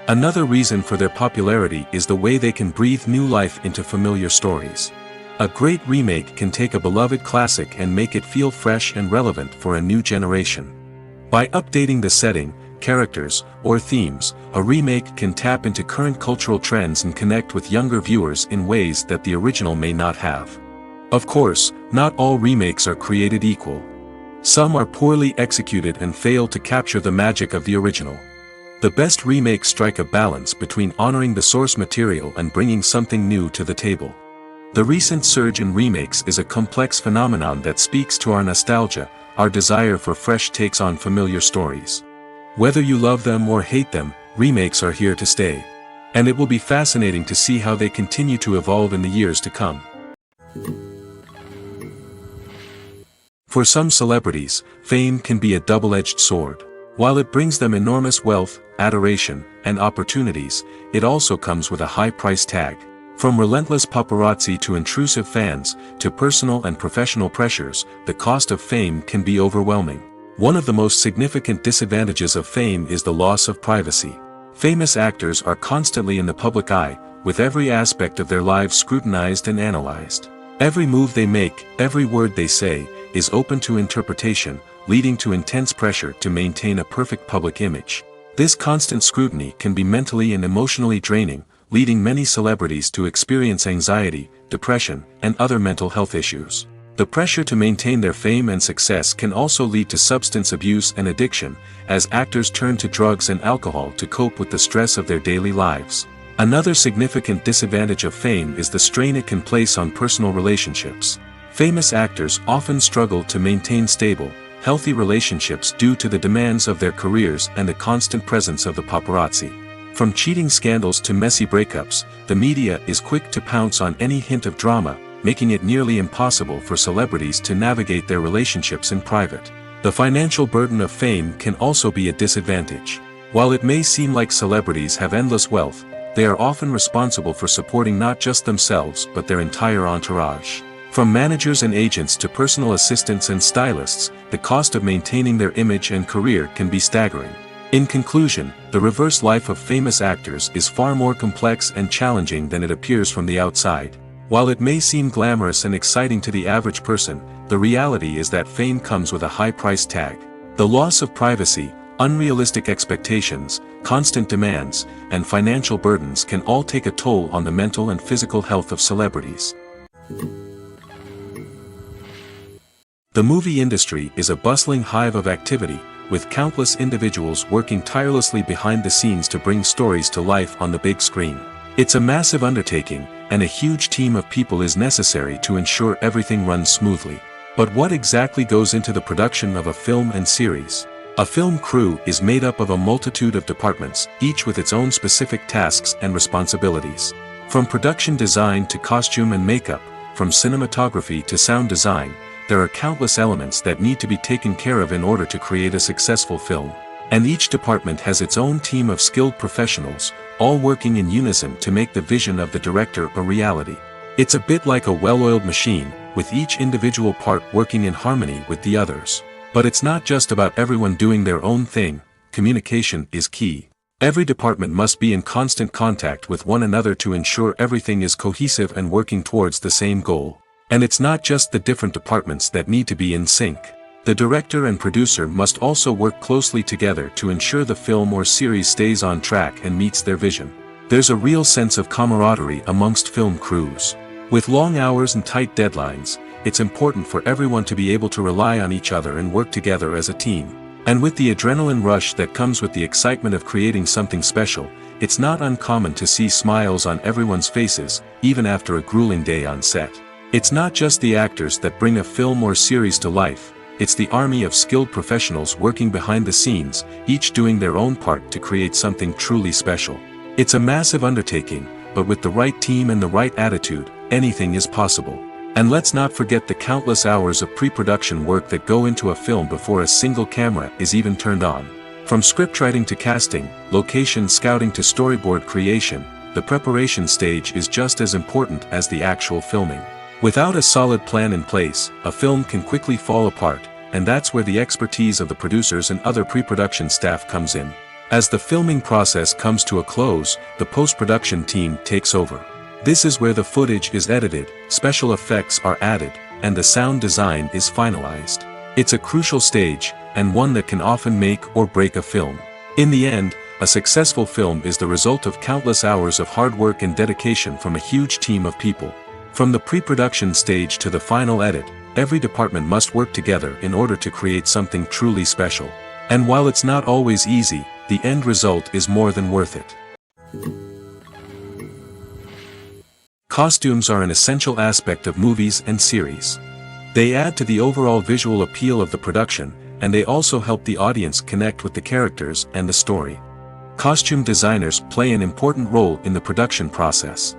Another reason for their popularity is the way they can breathe new life into familiar stories. A great remake can take a beloved classic and make it feel fresh and relevant for a new generation. By updating the setting, characters, or themes, a remake can tap into current cultural trends and connect with younger viewers in ways that the original may not have. Of course, not all remakes are created equal. Some are poorly executed and fail to capture the magic of the original. The best remakes strike a balance between honoring the source material and bringing something new to the table. The recent surge in remakes is a complex phenomenon that speaks to our nostalgia, our desire for fresh takes on familiar stories. Whether you love them or hate them, remakes are here to stay. And it will be fascinating to see how they continue to evolve in the years to come. For some celebrities, fame can be a double-edged sword. While it brings them enormous wealth, adoration, and opportunities, it also comes with a high price tag. From relentless paparazzi to intrusive fans, to personal and professional pressures, the cost of fame can be overwhelming. One of the most significant disadvantages of fame is the loss of privacy. Famous actors are constantly in the public eye, with every aspect of their lives scrutinized and analyzed. Every move they make, every word they say, is open to interpretation, leading to intense pressure to maintain a perfect public image. This constant scrutiny can be mentally and emotionally draining, leading many celebrities to experience anxiety, depression, and other mental health issues. The pressure to maintain their fame and success can also lead to substance abuse and addiction, as actors turn to drugs and alcohol to cope with the stress of their daily lives. Another significant disadvantage of fame is the strain it can place on personal relationships. Famous actors often struggle to maintain stable, healthy relationships due to the demands of their careers and the constant presence of the paparazzi. From cheating scandals to messy breakups, the media is quick to pounce on any hint of drama, making it nearly impossible for celebrities to navigate their relationships in private. The financial burden of fame can also be a disadvantage. While it may seem like celebrities have endless wealth, they are often responsible for supporting not just themselves but their entire entourage. From managers and agents to personal assistants and stylists, the cost of maintaining their image and career can be staggering. In conclusion, the reverse life of famous actors is far more complex and challenging than it appears from the outside. While it may seem glamorous and exciting to the average person, the reality is that fame comes with a high price tag. The loss of privacy, unrealistic expectations, constant demands, and financial burdens can all take a toll on the mental and physical health of celebrities. The movie industry is a bustling hive of activity, with countless individuals working tirelessly behind the scenes to bring stories to life on the big screen. It's a massive undertaking, and a huge team of people is necessary to ensure everything runs smoothly. But what exactly goes into the production of a film and series? A film crew is made up of a multitude of departments, each with its own specific tasks and responsibilities. From production design to costume and makeup, from cinematography to sound design, there are countless elements that need to be taken care of in order to create a successful film. And each department has its own team of skilled professionals, all working in unison to make the vision of the director a reality. It's a bit like a well-oiled machine, with each individual part working in harmony with the others. But it's not just about everyone doing their own thing. Communication is key. Every department must be in constant contact with one another to ensure everything is cohesive and working towards the same goal. And it's not just the different departments that need to be in sync. The director and producer must also work closely together to ensure the film or series stays on track and meets their vision. There's a real sense of camaraderie amongst film crews. With long hours and tight deadlines, it's important for everyone to be able to rely on each other and work together as a team. And with the adrenaline rush that comes with the excitement of creating something special, it's not uncommon to see smiles on everyone's faces, even after a grueling day on set. It's not just the actors that bring a film or series to life, it's the army of skilled professionals working behind the scenes, each doing their own part to create something truly special. It's a massive undertaking, but with the right team and the right attitude, anything is possible. And let's not forget the countless hours of pre-production work that go into a film before a single camera is even turned on. From scriptwriting to casting, location scouting to storyboard creation, the preparation stage is just as important as the actual filming. Without a solid plan in place, a film can quickly fall apart, and that's where the expertise of the producers and other pre-production staff comes in. As the filming process comes to a close, the post-production team takes over. This is where the footage is edited, special effects are added, and the sound design is finalized. It's a crucial stage, and one that can often make or break a film. In the end, a successful film is the result of countless hours of hard work and dedication from a huge team of people. From the pre-production stage to the final edit, every department must work together in order to create something truly special. And while it's not always easy, the end result is more than worth it. Costumes are an essential aspect of movies and series. They add to the overall visual appeal of the production, and they also help the audience connect with the characters and the story. Costume designers play an important role in the production process.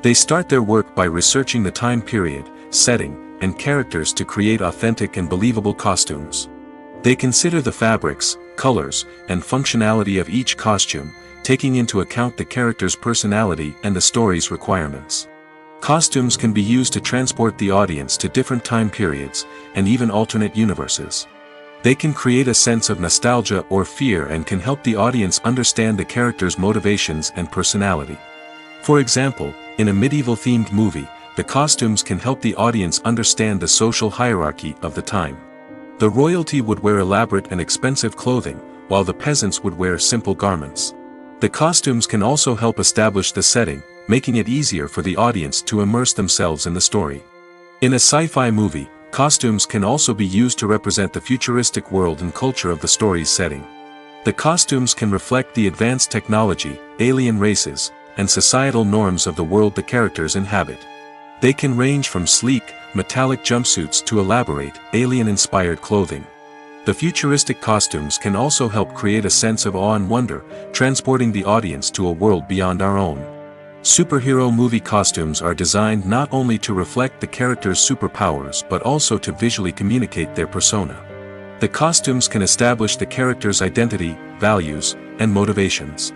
They start their work by researching the time period, setting, and characters to create authentic and believable costumes. They consider the fabrics, colors, and functionality of each costume, taking into account the character's personality and the story's requirements. Costumes can be used to transport the audience to different time periods, and even alternate universes. They can create a sense of nostalgia or fear and can help the audience understand the character's motivations and personality. For example, in a medieval-themed movie, the costumes can help the audience understand the social hierarchy of the time. The royalty would wear elaborate and expensive clothing, while the peasants would wear simple garments. The costumes can also help establish the setting, making it easier for the audience to immerse themselves in the story. In a sci-fi movie, costumes can also be used to represent the futuristic world and culture of the story's setting. The costumes can reflect the advanced technology, alien races, and societal norms of the world the characters inhabit. They can range from sleek, metallic jumpsuits to elaborate, alien-inspired clothing. The futuristic costumes can also help create a sense of awe and wonder, transporting the audience to a world beyond our own. Superhero movie costumes are designed not only to reflect the character's superpowers but also to visually communicate their persona. The costumes can establish the character's identity, values, and motivations.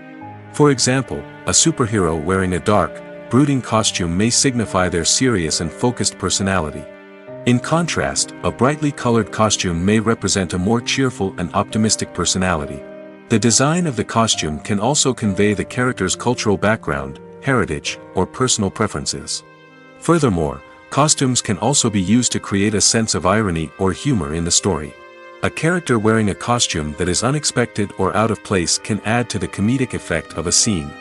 For example, a superhero wearing a dark, brooding costume may signify their serious and focused personality. In contrast, a brightly colored costume may represent a more cheerful and optimistic personality. The design of the costume can also convey the character's cultural background, heritage, or personal preferences. Furthermore, costumes can also be used to create a sense of irony or humor in the story. A character wearing a costume that is unexpected or out of place can add to the comedic effect of a scene.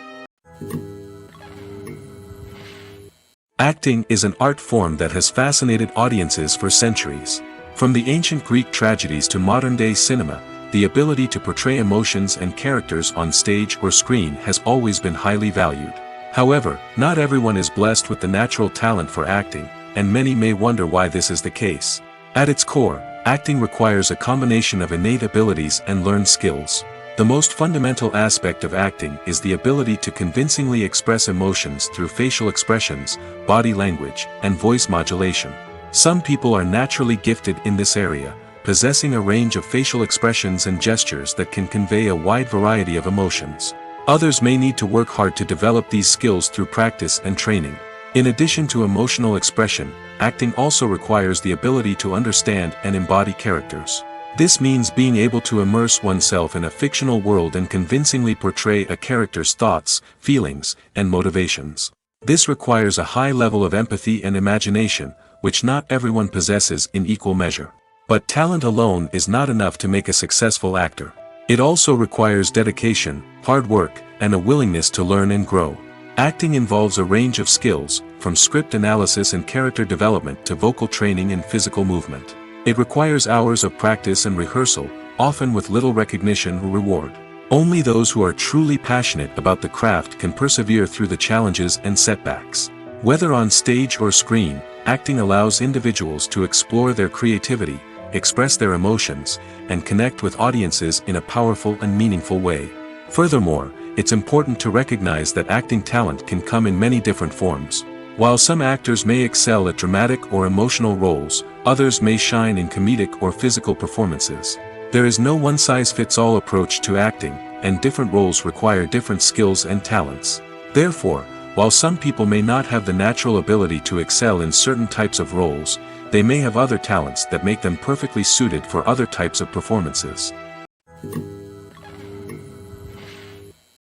Acting is an art form that has fascinated audiences for centuries. From the ancient Greek tragedies to modern-day cinema, the ability to portray emotions and characters on stage or screen has always been highly valued. However, not everyone is blessed with the natural talent for acting, and many may wonder why this is the case. At its core, acting requires a combination of innate abilities and learned skills. The most fundamental aspect of acting is the ability to convincingly express emotions through facial expressions, body language, and voice modulation. Some people are naturally gifted in this area, possessing a range of facial expressions and gestures that can convey a wide variety of emotions. Others may need to work hard to develop these skills through practice and training. In addition to emotional expression, acting also requires the ability to understand and embody characters. This means being able to immerse oneself in a fictional world and convincingly portray a character's thoughts, feelings, and motivations. This requires a high level of empathy and imagination, which not everyone possesses in equal measure. But talent alone is not enough to make a successful actor. It also requires dedication, hard work, and a willingness to learn and grow. Acting involves a range of skills, from script analysis and character development to vocal training and physical movement. It requires hours of practice and rehearsal, often with little recognition or reward. Only those who are truly passionate about the craft can persevere through the challenges and setbacks. Whether on stage or screen, acting allows individuals to explore their creativity, express their emotions, and connect with audiences in a powerful and meaningful way. Furthermore, it's important to recognize that acting talent can come in many different forms. While some actors may excel at dramatic or emotional roles, others may shine in comedic or physical performances. There is no one-size-fits-all approach to acting, and different roles require different skills and talents. Therefore, while some people may not have the natural ability to excel in certain types of roles, they may have other talents that make them perfectly suited for other types of performances.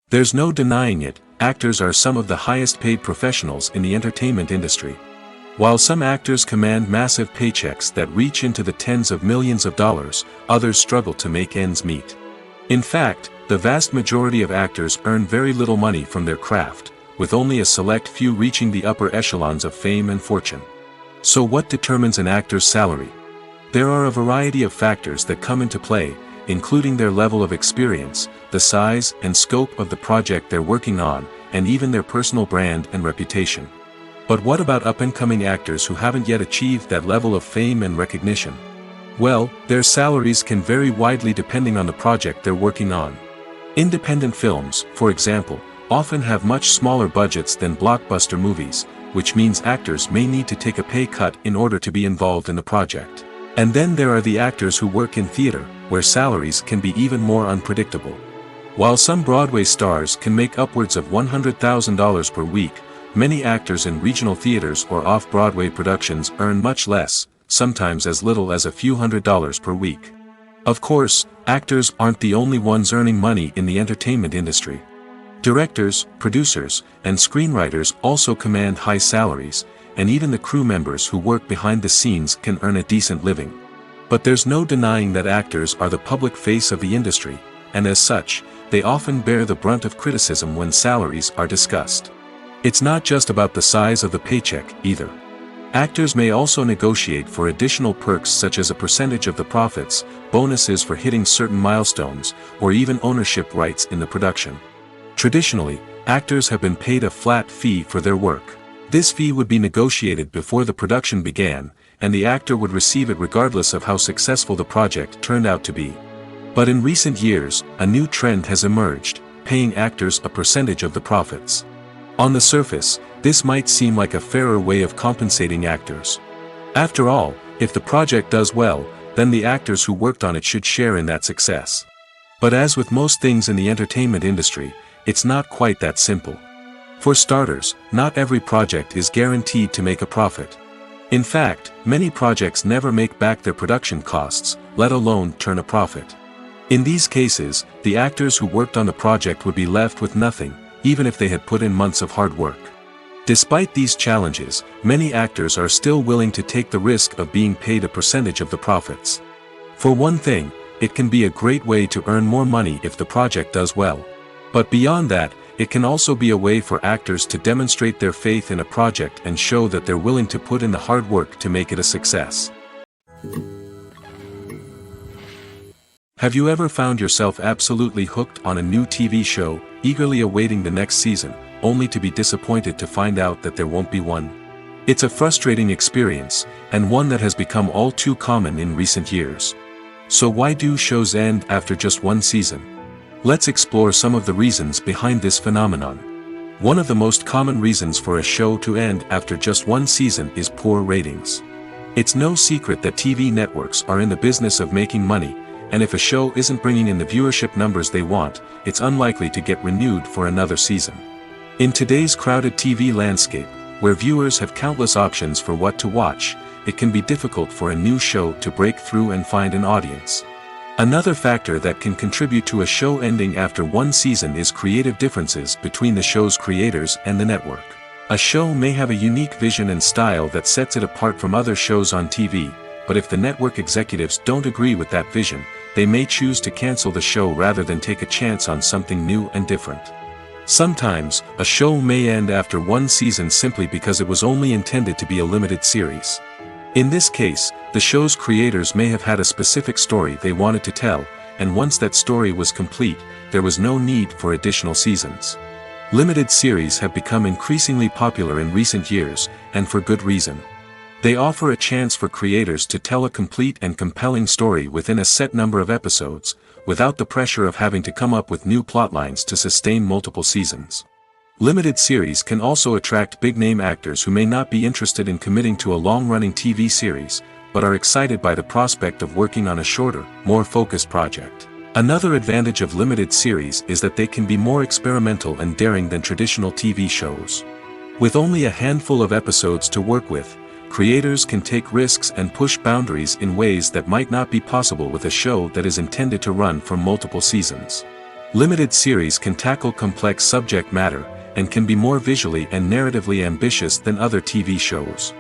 There's no denying it, actors are some of the highest paid professionals in the entertainment industry. While some actors command massive paychecks that reach into the tens of millions of dollars, others struggle to make ends meet. In fact, the vast majority of actors earn very little money from their craft, with only a select few reaching the upper echelons of fame and fortune. So what determines an actor's salary? There are a variety of factors that come into play, including their level of experience, the size and scope of the project they're working on, and even their personal brand and reputation. But what about up-and-coming actors who haven't yet achieved that level of fame and recognition? Well, their salaries can vary widely depending on the project they're working on. Independent films, for example, often have much smaller budgets than blockbuster movies, which means actors may need to take a pay cut in order to be involved in the project. And then there are the actors who work in theater, where salaries can be even more unpredictable. While some Broadway stars can make upwards of $100,000 per week, many actors in regional theaters or off-Broadway productions earn much less, sometimes as little as a few $100s per week. Of course, actors aren't the only ones earning money in the entertainment industry. Directors, producers, and screenwriters also command high salaries, and even the crew members who work behind the scenes can earn a decent living. But there's no denying that actors are the public face of the industry, and as such, they often bear the brunt of criticism when salaries are discussed. It's not just about the size of the paycheck, either. Actors may also negotiate for additional perks such as a percentage of the profits, bonuses for hitting certain milestones, or even ownership rights in the production. Traditionally, actors have been paid a flat fee for their work. This fee would be negotiated before the production began, and the actor would receive it regardless of how successful the project turned out to be. But in recent years, a new trend has emerged, paying actors a percentage of the profits. On the surface, this might seem like a fairer way of compensating actors. After all, if the project does well, then the actors who worked on it should share in that success. But as with most things in the entertainment industry, it's not quite that simple. For starters, not every project is guaranteed to make a profit. In fact, many projects never make back their production costs, let alone turn a profit. In these cases, the actors who worked on the project would be left with nothing, even if they had put in months of hard work. Despite these challenges, many actors are still willing to take the risk of being paid a percentage of the profits. For one thing, it can be a great way to earn more money if the project does well. But beyond that, it can also be a way for actors to demonstrate their faith in a project and show that they're willing to put in the hard work to make it a success. Have you ever found yourself absolutely hooked on a new TV show, eagerly awaiting the next season, only to be disappointed to find out that there won't be one? It's a frustrating experience, and one that has become all too common in recent years. So why do shows end after just one season? Let's explore some of the reasons behind this phenomenon. One of the most common reasons for a show to end after just one season is poor ratings. It's no secret that TV networks are in the business of making money, and if a show isn't bringing in the viewership numbers they want, it's unlikely to get renewed for another season. In today's crowded TV landscape, where viewers have countless options for what to watch, it can be difficult for a new show to break through and find an audience. Another factor that can contribute to a show ending after one season is creative differences between the show's creators and the network. A show may have a unique vision and style that sets it apart from other shows on TV, but if the network executives don't agree with that vision, they may choose to cancel the show rather than take a chance on something new and different. Sometimes, a show may end after one season simply because it was only intended to be a limited series. In this case, the show's creators may have had a specific story they wanted to tell, and once that story was complete, there was no need for additional seasons. Limited series have become increasingly popular in recent years, and for good reason. They offer a chance for creators to tell a complete and compelling story within a set number of episodes, without the pressure of having to come up with new plotlines to sustain multiple seasons. Limited series can also attract big-name actors who may not be interested in committing to a long-running TV series, but are excited by the prospect of working on a shorter, more focused project. Another advantage of limited series is that they can be more experimental and daring than traditional TV shows. With only a handful of episodes to work with, creators can take risks and push boundaries in ways that might not be possible with a show that is intended to run for multiple seasons. Limited series can tackle complex subject matter, and can be more visually and narratively ambitious than other TV shows.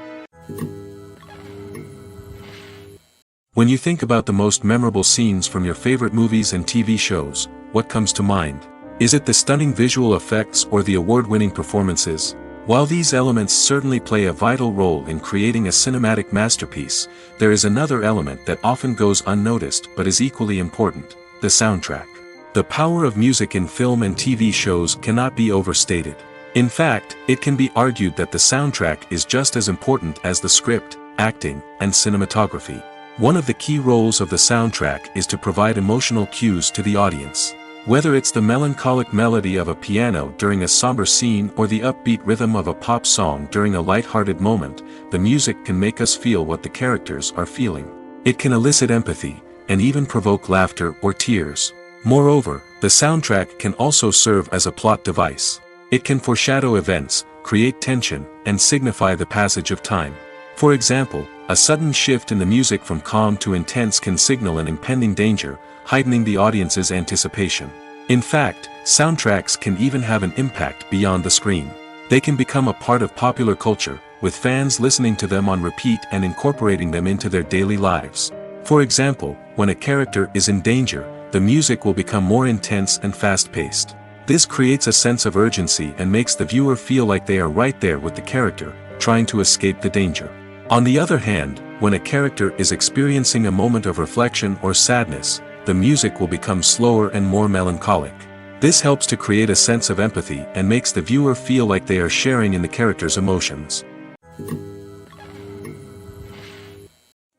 When you think about the most memorable scenes from your favorite movies and TV shows, what comes to mind? Is it the stunning visual effects or the award-winning performances? While these elements certainly play a vital role in creating a cinematic masterpiece, there is another element that often goes unnoticed but is equally important: the soundtrack. The power of music in film and TV shows cannot be overstated. In fact, it can be argued that the soundtrack is just as important as the script, acting, and cinematography. One of the key roles of the soundtrack is to provide emotional cues to the audience. Whether it's the melancholic melody of a piano during a somber scene or the upbeat rhythm of a pop song during a light-hearted moment, the music can make us feel what the characters are feeling. It can elicit empathy, and even provoke laughter or tears. Moreover, the soundtrack can also serve as a plot device. It can foreshadow events, create tension, and signify the passage of time. For example, a sudden shift in the music from calm to intense can signal an impending danger, heightening the audience's anticipation. In fact, soundtracks can even have an impact beyond the screen. They can become a part of popular culture, with fans listening to them on repeat and incorporating them into their daily lives. For example, when a character is in danger, the music will become more intense and fast-paced. This creates a sense of urgency and makes the viewer feel like they are right there with the character, trying to escape the danger. On the other hand, when a character is experiencing a moment of reflection or sadness, the music will become slower and more melancholic. This helps to create a sense of empathy and makes the viewer feel like they are sharing in the character's emotions.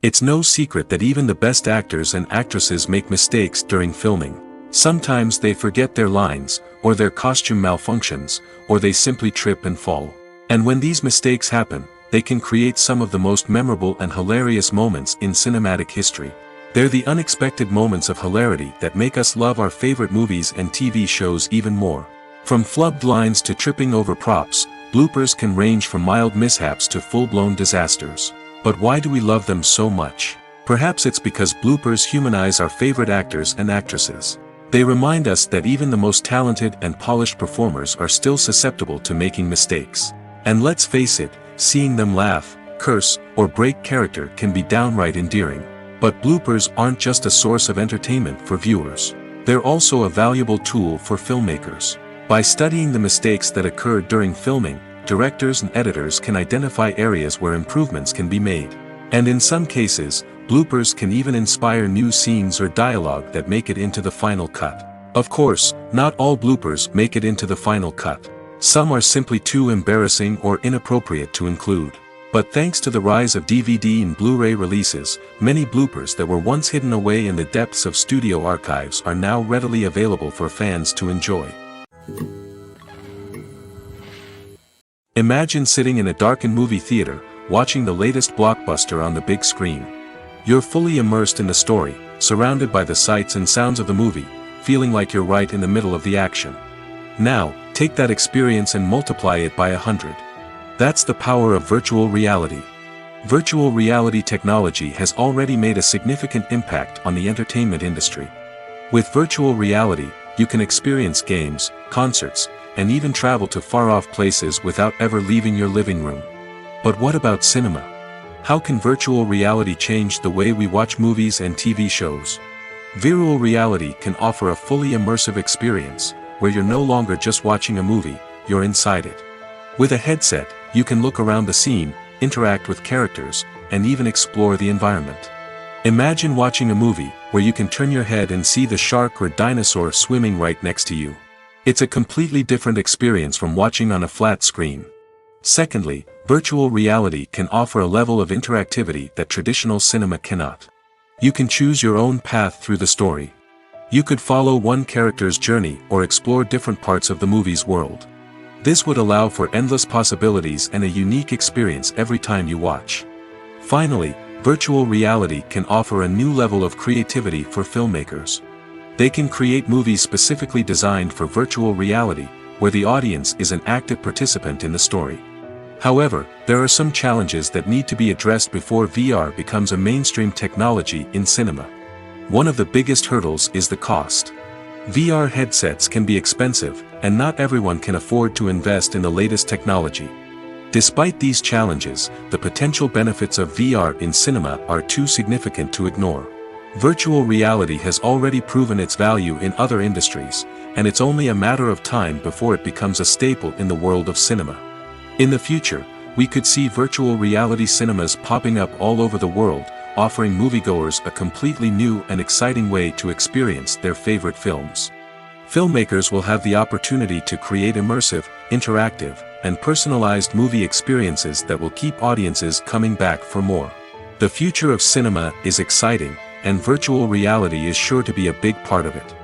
It's no secret that even the best actors and actresses make mistakes during filming. Sometimes they forget their lines, or their costume malfunctions, or they simply trip and fall. And when these mistakes happen, they can create some of the most memorable and hilarious moments in cinematic history. They're the unexpected moments of hilarity that make us love our favorite movies and TV shows even more. From flubbed lines to tripping over props, bloopers can range from mild mishaps to full-blown disasters. But why do we love them so much? Perhaps it's because bloopers humanize our favorite actors and actresses. They remind us that even the most talented and polished performers are still susceptible to making mistakes. And let's face it, seeing them laugh, curse, or break character can be downright endearing. But bloopers aren't just a source of entertainment for viewers. They're also a valuable tool for filmmakers. By studying the mistakes that occurred during filming, directors and editors can identify areas where improvements can be made. And in some cases, Bloopers can even inspire new scenes or dialogue that make it into the final cut. Of course, not all bloopers make it into the final cut. Some are simply too embarrassing or inappropriate to include. But thanks to the rise of DVD and Blu-ray releases, many bloopers that were once hidden away in the depths of studio archives are now readily available for fans to enjoy. Imagine sitting in a darkened movie theater, watching the latest blockbuster on the big screen. You're fully immersed in the story, surrounded by the sights and sounds of the movie, feeling like you're right in the middle of the action. Now, take that experience and multiply it by 100. That's the power of virtual reality. Virtual reality technology has already made a significant impact on the entertainment industry. With virtual reality, you can experience games, concerts, and even travel to far-off places without ever leaving your living room. But what about cinema? How can virtual reality change the way we watch movies and TV shows? Virtual reality can offer a fully immersive experience, where you're no longer just watching a movie, you're inside it. With a headset, you can look around the scene, interact with characters, and even explore the environment. Imagine watching a movie where you can turn your head and see the shark or dinosaur swimming right next to you. It's a completely different experience from watching on a flat screen. Secondly, virtual reality can offer a level of interactivity that traditional cinema cannot. You can choose your own path through the story. You could follow one character's journey or explore different parts of the movie's world. This would allow for endless possibilities and a unique experience every time you watch. Finally, virtual reality can offer a new level of creativity for filmmakers. They can create movies specifically designed for virtual reality, where the audience is an active participant in the story. However, there are some challenges that need to be addressed before VR becomes a mainstream technology in cinema. One of the biggest hurdles is the cost. VR headsets can be expensive, and not everyone can afford to invest in the latest technology. Despite these challenges, the potential benefits of VR in cinema are too significant to ignore. Virtual reality has already proven its value in other industries, and it's only a matter of time before it becomes a staple in the world of cinema. In the future, we could see virtual reality cinemas popping up all over the world, offering moviegoers a completely new and exciting way to experience their favorite films. Filmmakers will have the opportunity to create immersive, interactive, and personalized movie experiences that will keep audiences coming back for more. The future of cinema is exciting, and virtual reality is sure to be a big part of it.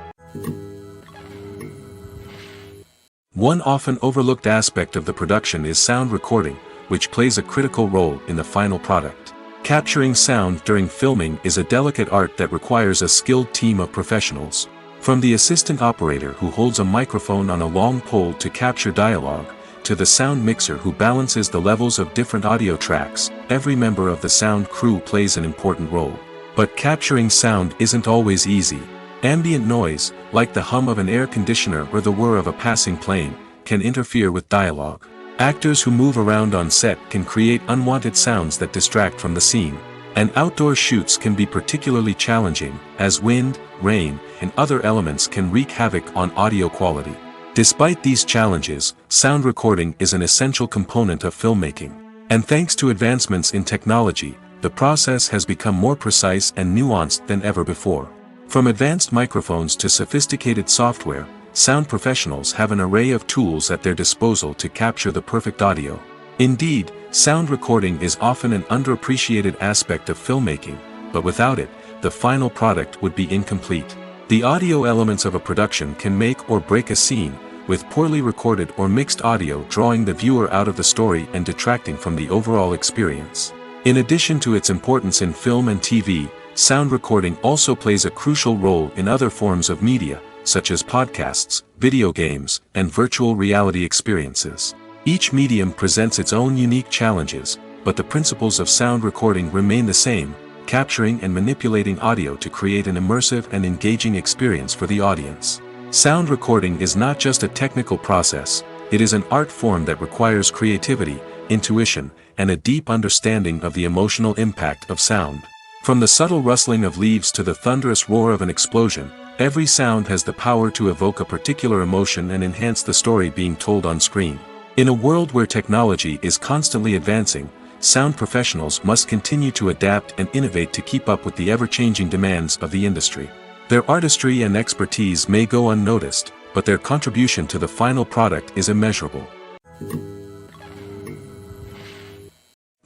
One often overlooked aspect of the production is sound recording, which plays a critical role in the final product. Capturing sound during filming is a delicate art that requires a skilled team of professionals. From the assistant operator who holds a microphone on a long pole to capture dialogue, to the sound mixer who balances the levels of different audio tracks, every member of the sound crew plays an important role. But capturing sound isn't always easy. Ambient noise, like the hum of an air conditioner or the whir of a passing plane, can interfere with dialogue. Actors who move around on set can create unwanted sounds that distract from the scene. And outdoor shoots can be particularly challenging, as wind, rain, and other elements can wreak havoc on audio quality. Despite these challenges, sound recording is an essential component of filmmaking. And thanks to advancements in technology, the process has become more precise and nuanced than ever before. From advanced microphones to sophisticated software, sound professionals have an array of tools at their disposal to capture the perfect audio. Indeed, sound recording is often an underappreciated aspect of filmmaking, but without it, the final product would be incomplete. The audio elements of a production can make or break a scene, with poorly recorded or mixed audio drawing the viewer out of the story and detracting from the overall experience. In addition to its importance in film and TV, sound recording also plays a crucial role in other forms of media, such as podcasts, video games, and virtual reality experiences. Each medium presents its own unique challenges, but the principles of sound recording remain the same, capturing and manipulating audio to create an immersive and engaging experience for the audience. Sound recording is not just a technical process, it is an art form that requires creativity, intuition, and a deep understanding of the emotional impact of sound. From the subtle rustling of leaves to the thunderous roar of an explosion, every sound has the power to evoke a particular emotion and enhance the story being told on screen. In a world where technology is constantly advancing, sound professionals must continue to adapt and innovate to keep up with the ever-changing demands of the industry. Their artistry and expertise may go unnoticed, but their contribution to the final product is immeasurable.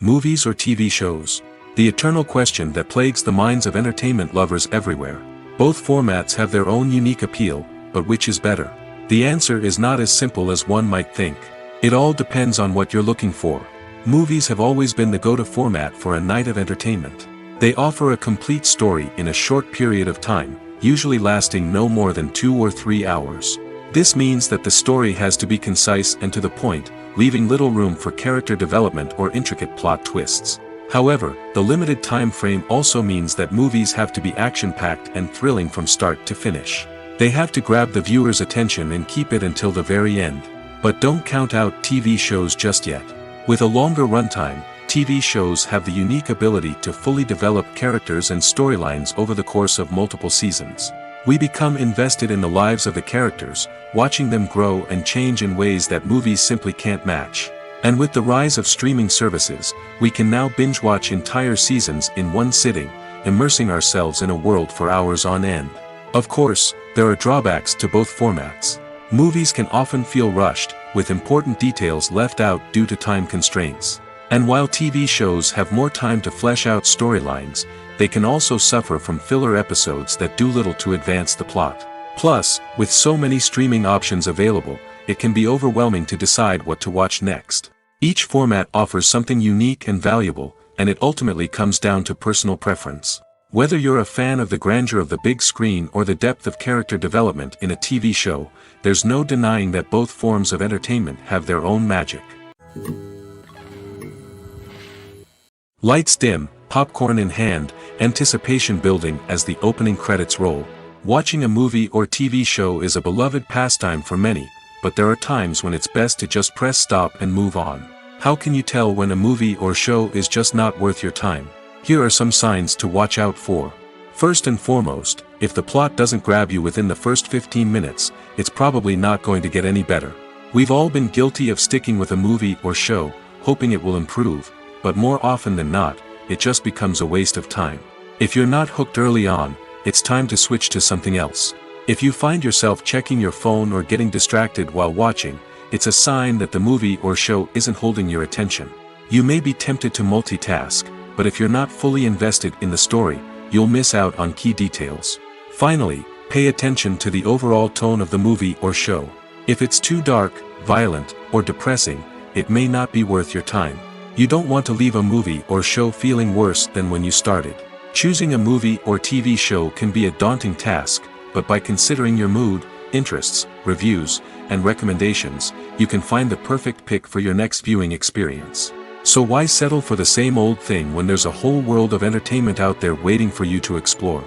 Movies or TV shows? The eternal question that plagues the minds of entertainment lovers everywhere. Both formats have their own unique appeal, but which is better? The answer is not as simple as one might think. It all depends on what you're looking for. Movies have always been the go-to format for a night of entertainment. They offer a complete story in a short period of time, usually lasting no more than 2 or 3 hours. This means that the story has to be concise and to the point, leaving little room for character development or intricate plot twists. However, the limited time frame also means that movies have to be action-packed and thrilling from start to finish. They have to grab the viewer's attention and keep it until the very end. But don't count out TV shows just yet. With a longer runtime, TV shows have the unique ability to fully develop characters and storylines over the course of multiple seasons. We become invested in the lives of the characters, watching them grow and change in ways that movies simply can't match. And with the rise of streaming services, we can now binge-watch entire seasons in one sitting, immersing ourselves in a world for hours on end. Of course, there are drawbacks to both formats. Movies can often feel rushed, with important details left out due to time constraints. And while TV shows have more time to flesh out storylines, they can also suffer from filler episodes that do little to advance the plot. Plus, with so many streaming options available, it can be overwhelming to decide what to watch next. Each format offers something unique and valuable, and it ultimately comes down to personal preference. Whether you're a fan of the grandeur of the big screen or the depth of character development in a TV show, there's no denying that both forms of entertainment have their own magic. Lights dim, popcorn in hand, anticipation building as the opening credits roll. Watching a movie or TV show is a beloved pastime for many, but there are times when it's best to just press stop and move on. How can you tell when a movie or show is just not worth your time? Here are some signs to watch out for. First and foremost, if the plot doesn't grab you within the first 15 minutes, it's probably not going to get any better. We've all been guilty of sticking with a movie or show, hoping it will improve, but more often than not, it just becomes a waste of time. If you're not hooked early on, it's time to switch to something else. If you find yourself checking your phone or getting distracted while watching, it's a sign that the movie or show isn't holding your attention. You may be tempted to multitask, but if you're not fully invested in the story, you'll miss out on key details. Finally, pay attention to the overall tone of the movie or show. If it's too dark, violent, or depressing, it may not be worth your time. You don't want to leave a movie or show feeling worse than when you started. Choosing a movie or TV show can be a daunting task, but by considering your mood, interests, reviews, and recommendations, you can find the perfect pick for your next viewing experience. So why settle for the same old thing when there's a whole world of entertainment out there waiting for you to explore?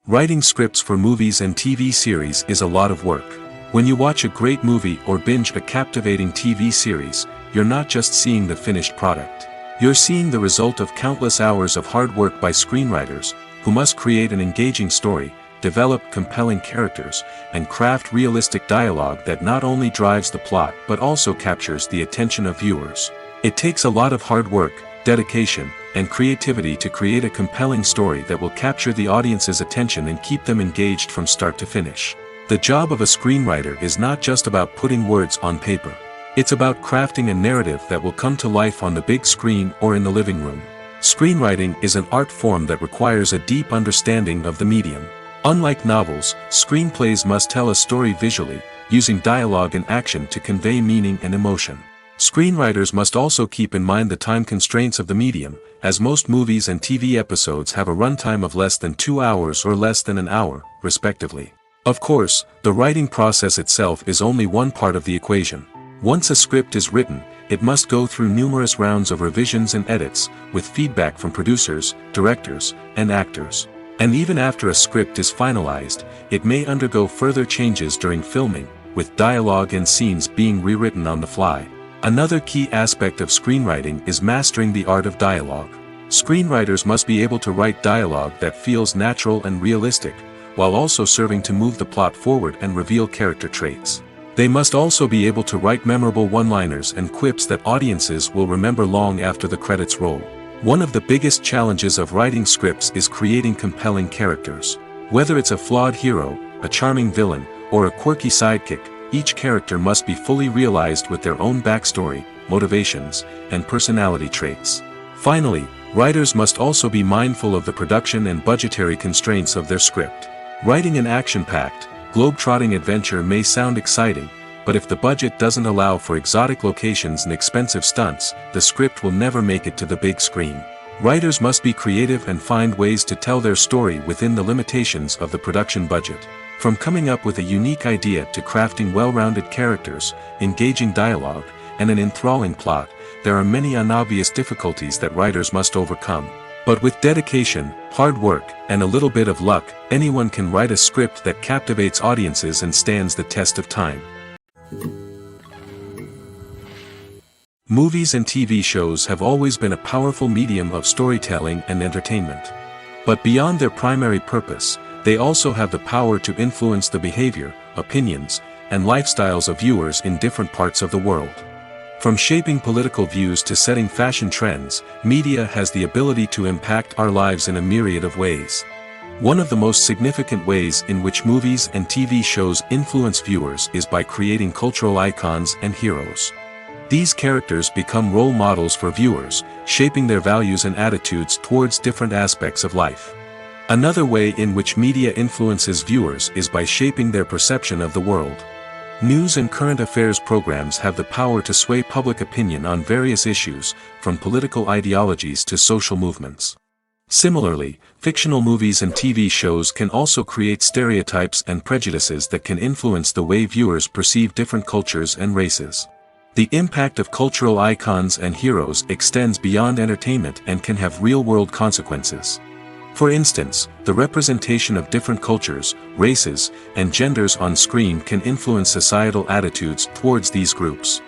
Writing scripts for movies and TV series is a lot of work. When you watch a great movie or binge a captivating TV series, you're not just seeing the finished product. You're seeing the result of countless hours of hard work by screenwriters, who must create an engaging story, develop compelling characters, and craft realistic dialogue that not only drives the plot but also captures the attention of viewers. It takes a lot of hard work, dedication, and creativity to create a compelling story that will capture the audience's attention and keep them engaged from start to finish. The job of a screenwriter is not just about putting words on paper. It's about crafting a narrative that will come to life on the big screen or in the living room. Screenwriting is an art form that requires a deep understanding of the medium. Unlike novels, screenplays must tell a story visually, using dialogue and action to convey meaning and emotion. Screenwriters must also keep in mind the time constraints of the medium, as most movies and TV episodes have a runtime of less than 2 hours or less than an hour, respectively. Of course, the writing process itself is only one part of the equation. Once a script is written, it must go through numerous rounds of revisions and edits, with feedback from producers, directors, and actors. And even after a script is finalized, it may undergo further changes during filming, with dialogue and scenes being rewritten on the fly. Another key aspect of screenwriting is mastering the art of dialogue. Screenwriters must be able to write dialogue that feels natural and realistic, while also serving to move the plot forward and reveal character traits. They must also be able to write memorable one-liners and quips that audiences will remember long after the credits roll. One of the biggest challenges of writing scripts is creating compelling characters. Whether it's a flawed hero, a charming villain, or a quirky sidekick, each character must be fully realized with their own backstory, motivations, and personality traits. Finally, writers must also be mindful of the production and budgetary constraints of their script. Writing an action-packed, globe-trotting adventure may sound exciting, but if the budget doesn't allow for exotic locations and expensive stunts, the script will never make it to the big screen. Writers must be creative and find ways to tell their story within the limitations of the production budget. From coming up with a unique idea to crafting well-rounded characters, engaging dialogue, and an enthralling plot, there are many unobvious difficulties that writers must overcome. But with dedication, hard work, and a little bit of luck, anyone can write a script that captivates audiences and stands the test of time. Movies and TV shows have always been a powerful medium of storytelling and entertainment. But beyond their primary purpose, they also have the power to influence the behavior, opinions, and lifestyles of viewers in different parts of the world. From shaping political views to setting fashion trends, media has the ability to impact our lives in a myriad of ways. One of the most significant ways in which movies and TV shows influence viewers is by creating cultural icons and heroes. These characters become role models for viewers, shaping their values and attitudes towards different aspects of life. Another way in which media influences viewers is by shaping their perception of the world. News and current affairs programs have the power to sway public opinion on various issues, from political ideologies to social movements. Similarly, fictional movies and TV shows can also create stereotypes and prejudices that can influence the way viewers perceive different cultures and races. The impact of cultural icons and heroes extends beyond entertainment and can have real-world consequences. For instance, the representation of different cultures, races, and genders on screen can influence societal attitudes towards these groups.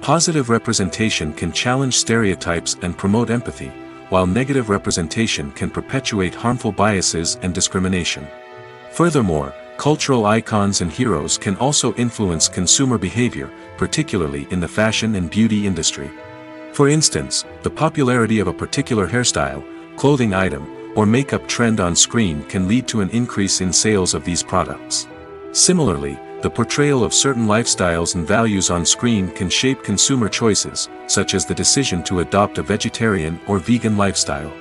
Positive representation can challenge stereotypes and promote empathy, while negative representation can perpetuate harmful biases and discrimination. Furthermore, cultural icons and heroes can also influence consumer behavior, particularly in the fashion and beauty industry. For instance, the popularity of a particular hairstyle, clothing item, or makeup trend on screen can lead to an increase in sales of these products. Similarly, the portrayal of certain lifestyles and values on screen can shape consumer choices, such as the decision to adopt a vegetarian or vegan lifestyle.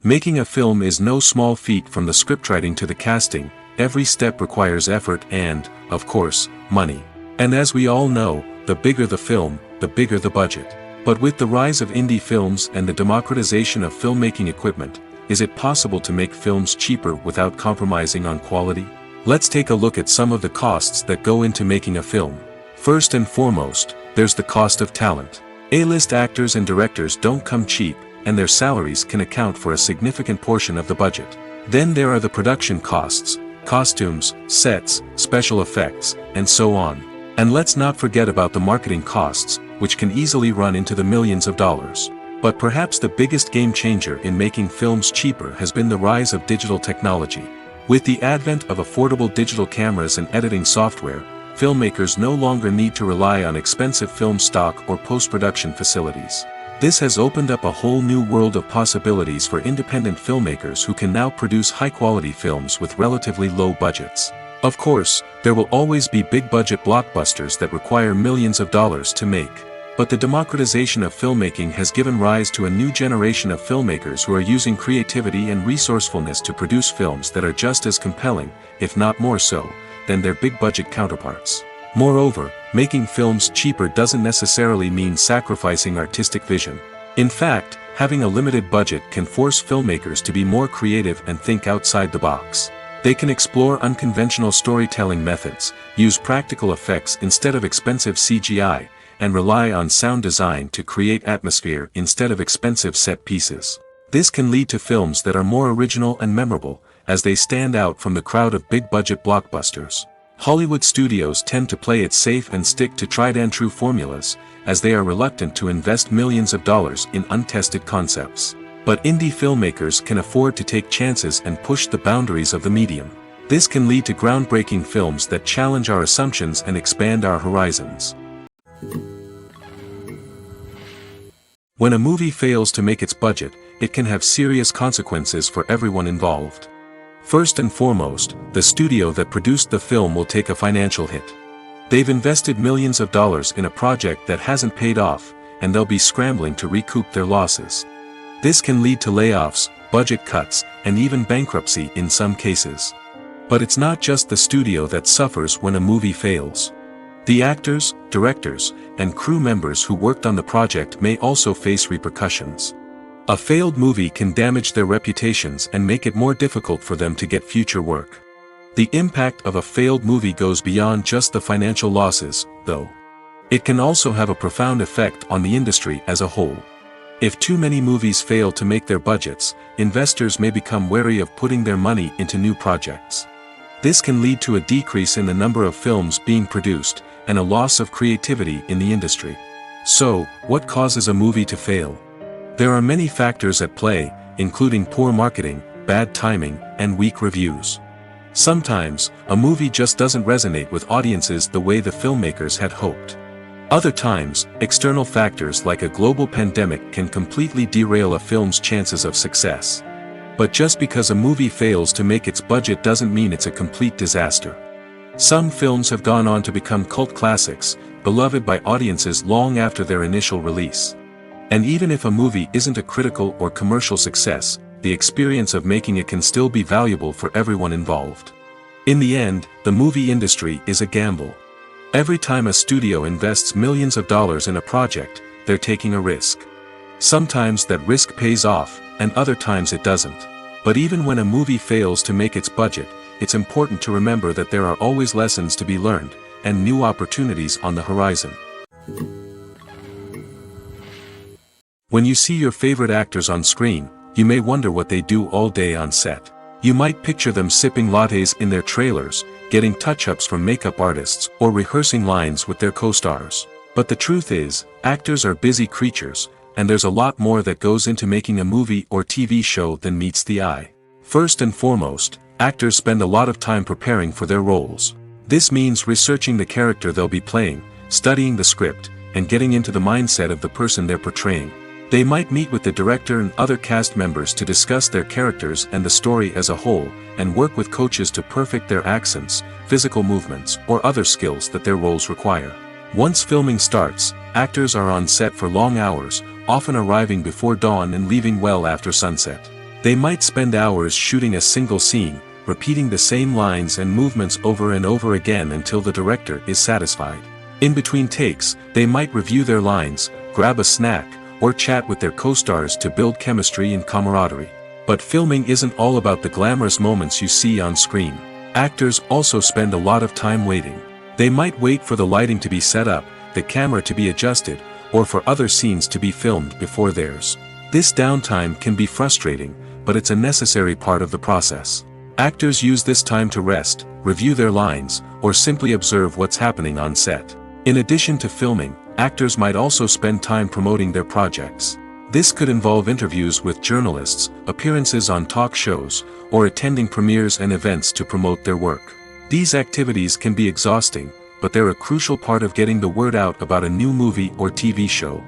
Making a film is no small feat. From the scriptwriting to the casting, every step requires effort and, of course, money. And as we all know, the bigger the film, the bigger the budget. But with the rise of indie films and the democratization of filmmaking equipment, is it possible to make films cheaper without compromising on quality? Let's take a look at some of the costs that go into making a film. First and foremost, there's the cost of talent. A-list actors and directors don't come cheap, and their salaries can account for a significant portion of the budget. Then there are the production costs, costumes, sets, special effects, and so on. And let's not forget about the marketing costs, which can easily run into the millions of dollars. But perhaps the biggest game changer in making films cheaper has been the rise of digital technology. With the advent of affordable digital cameras and editing software, filmmakers no longer need to rely on expensive film stock or post-production facilities. This has opened up a whole new world of possibilities for independent filmmakers who can now produce high-quality films with relatively low budgets. Of course, there will always be big-budget blockbusters that require millions of dollars to make. But the democratization of filmmaking has given rise to a new generation of filmmakers who are using creativity and resourcefulness to produce films that are just as compelling, if not more so, than their big-budget counterparts. Moreover, making films cheaper doesn't necessarily mean sacrificing artistic vision. In fact, having a limited budget can force filmmakers to be more creative and think outside the box. They can explore unconventional storytelling methods, use practical effects instead of expensive CGI, and rely on sound design to create atmosphere instead of expensive set pieces. This can lead to films that are more original and memorable, as they stand out from the crowd of big-budget blockbusters. Hollywood studios tend to play it safe and stick to tried-and-true formulas, as they are reluctant to invest millions of dollars in untested concepts. But indie filmmakers can afford to take chances and push the boundaries of the medium. This can lead to groundbreaking films that challenge our assumptions and expand our horizons. When a movie fails to make its budget, it can have serious consequences for everyone involved. First and foremost, the studio that produced the film will take a financial hit. They've invested millions of dollars in a project that hasn't paid off, and they'll be scrambling to recoup their losses. This can lead to layoffs, budget cuts, and even bankruptcy in some cases. But it's not just the studio that suffers when a movie fails. The actors, directors, and crew members who worked on the project may also face repercussions. A failed movie can damage their reputations and make it more difficult for them to get future work. The impact of a failed movie goes beyond just the financial losses, though. It can also have a profound effect on the industry as a whole. If too many movies fail to make their budgets, investors may become wary of putting their money into new projects. This can lead to a decrease in the number of films being produced, and a loss of creativity in the industry. So, what causes a movie to fail? There are many factors at play, including poor marketing, bad timing, and weak reviews. Sometimes, a movie just doesn't resonate with audiences the way the filmmakers had hoped. Other times, external factors like a global pandemic can completely derail a film's chances of success. But just because a movie fails to make its budget doesn't mean it's a complete disaster. Some films have gone on to become cult classics, beloved by audiences long after their initial release. And even if a movie isn't a critical or commercial success, the experience of making it can still be valuable for everyone involved. In the end, the movie industry is a gamble. Every time a studio invests millions of dollars in a project, they're taking a risk. Sometimes that risk pays off, and other times it doesn't. But even when a movie fails to make its budget, it's important to remember that there are always lessons to be learned, and new opportunities on the horizon. When you see your favorite actors on screen, you may wonder what they do all day on set. You might picture them sipping lattes in their trailers, getting touch-ups from makeup artists, or rehearsing lines with their co-stars. But the truth is, actors are busy creatures, and there's a lot more that goes into making a movie or TV show than meets the eye. First and foremost, actors spend a lot of time preparing for their roles. This means researching the character they'll be playing, studying the script, and getting into the mindset of the person they're portraying. They might meet with the director and other cast members to discuss their characters and the story as a whole, and work with coaches to perfect their accents, physical movements, or other skills that their roles require. Once filming starts, actors are on set for long hours, often arriving before dawn and leaving well after sunset. They might spend hours shooting a single scene, repeating the same lines and movements over and over again until the director is satisfied. In between takes, they might review their lines, grab a snack, or chat with their co-stars to build chemistry and camaraderie. But filming isn't all about the glamorous moments you see on screen. Actors also spend a lot of time waiting. They might wait for the lighting to be set up, the camera to be adjusted, or for other scenes to be filmed before theirs. This downtime can be frustrating, but it's a necessary part of the process. Actors use this time to rest, review their lines, or simply observe what's happening on set. In addition to filming, actors might also spend time promoting their projects. This could involve interviews with journalists, appearances on talk shows, or attending premieres and events to promote their work. These activities can be exhausting, but they're a crucial part of getting the word out about a new movie or TV show.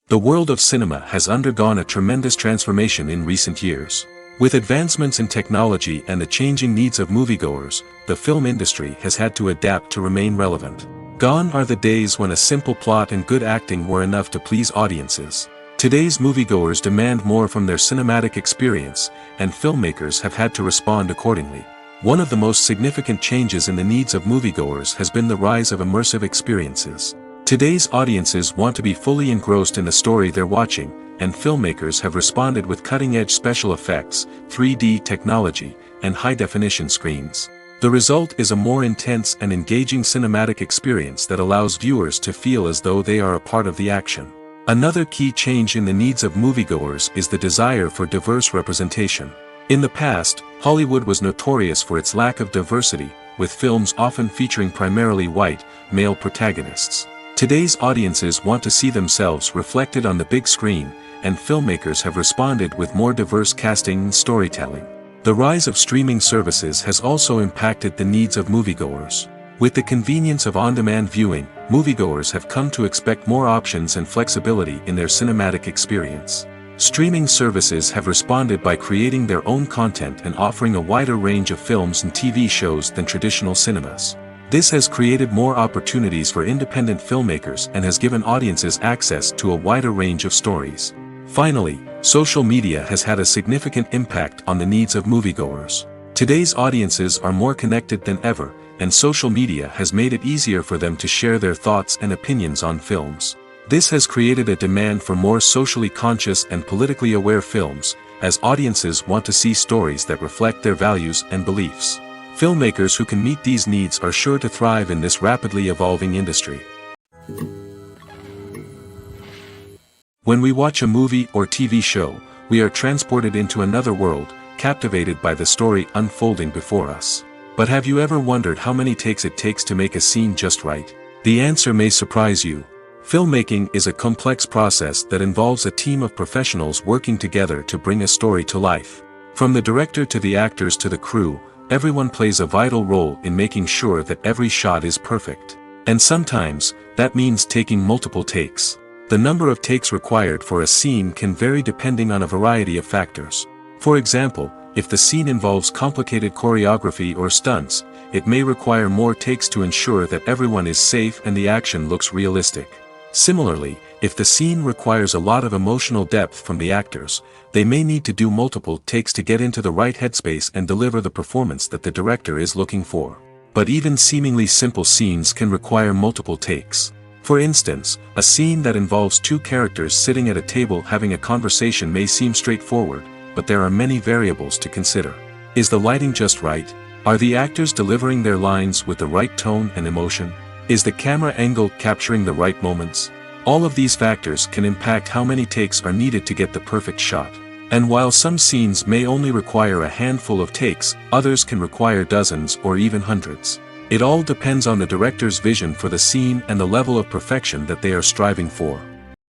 The world of cinema has undergone a tremendous transformation in recent years. With advancements in technology and the changing needs of moviegoers, the film industry has had to adapt to remain relevant. Gone are the days when a simple plot and good acting were enough to please audiences. Today's moviegoers demand more from their cinematic experience, and filmmakers have had to respond accordingly. One of the most significant changes in the needs of moviegoers has been the rise of immersive experiences. Today's audiences want to be fully engrossed in the story they're watching, and filmmakers have responded with cutting-edge special effects, 3D technology, and high-definition screens. The result is a more intense and engaging cinematic experience that allows viewers to feel as though they are a part of the action. Another key change in the needs of moviegoers is the desire for diverse representation. In the past, Hollywood was notorious for its lack of diversity, with films often featuring primarily white, male protagonists. Today's audiences want to see themselves reflected on the big screen, and filmmakers have responded with more diverse casting and storytelling. The rise of streaming services has also impacted the needs of moviegoers. With the convenience of on-demand viewing, moviegoers have come to expect more options and flexibility in their cinematic experience. Streaming services have responded by creating their own content and offering a wider range of films and TV shows than traditional cinemas. This has created more opportunities for independent filmmakers and has given audiences access to a wider range of stories. Finally, social media has had a significant impact on the needs of moviegoers. Today's audiences are more connected than ever, and social media has made it easier for them to share their thoughts and opinions on films. This has created a demand for more socially conscious and politically aware films, as audiences want to see stories that reflect their values and beliefs. Filmmakers who can meet these needs are sure to thrive in this rapidly evolving industry. When we watch a movie or TV show, we are transported into another world, captivated by the story unfolding before us. But have you ever wondered how many takes it takes to make a scene just right? The answer may surprise you. Filmmaking is a complex process that involves a team of professionals working together to bring a story to life. From the director to the actors to the crew, everyone plays a vital role in making sure that every shot is perfect. And sometimes, that means taking multiple takes. The number of takes required for a scene can vary depending on a variety of factors. For example, if the scene involves complicated choreography or stunts, it may require more takes to ensure that everyone is safe and the action looks realistic. Similarly, if the scene requires a lot of emotional depth from the actors, they may need to do multiple takes to get into the right headspace and deliver the performance that the director is looking for. But even seemingly simple scenes can require multiple takes. For instance, a scene that involves two characters sitting at a table having a conversation may seem straightforward, but there are many variables to consider. Is the lighting just right? Are the actors delivering their lines with the right tone and emotion? Is the camera angle capturing the right moments? All of these factors can impact how many takes are needed to get the perfect shot. And while some scenes may only require a handful of takes, others can require dozens or even hundreds. It all depends on the director's vision for the scene and the level of perfection that they are striving for.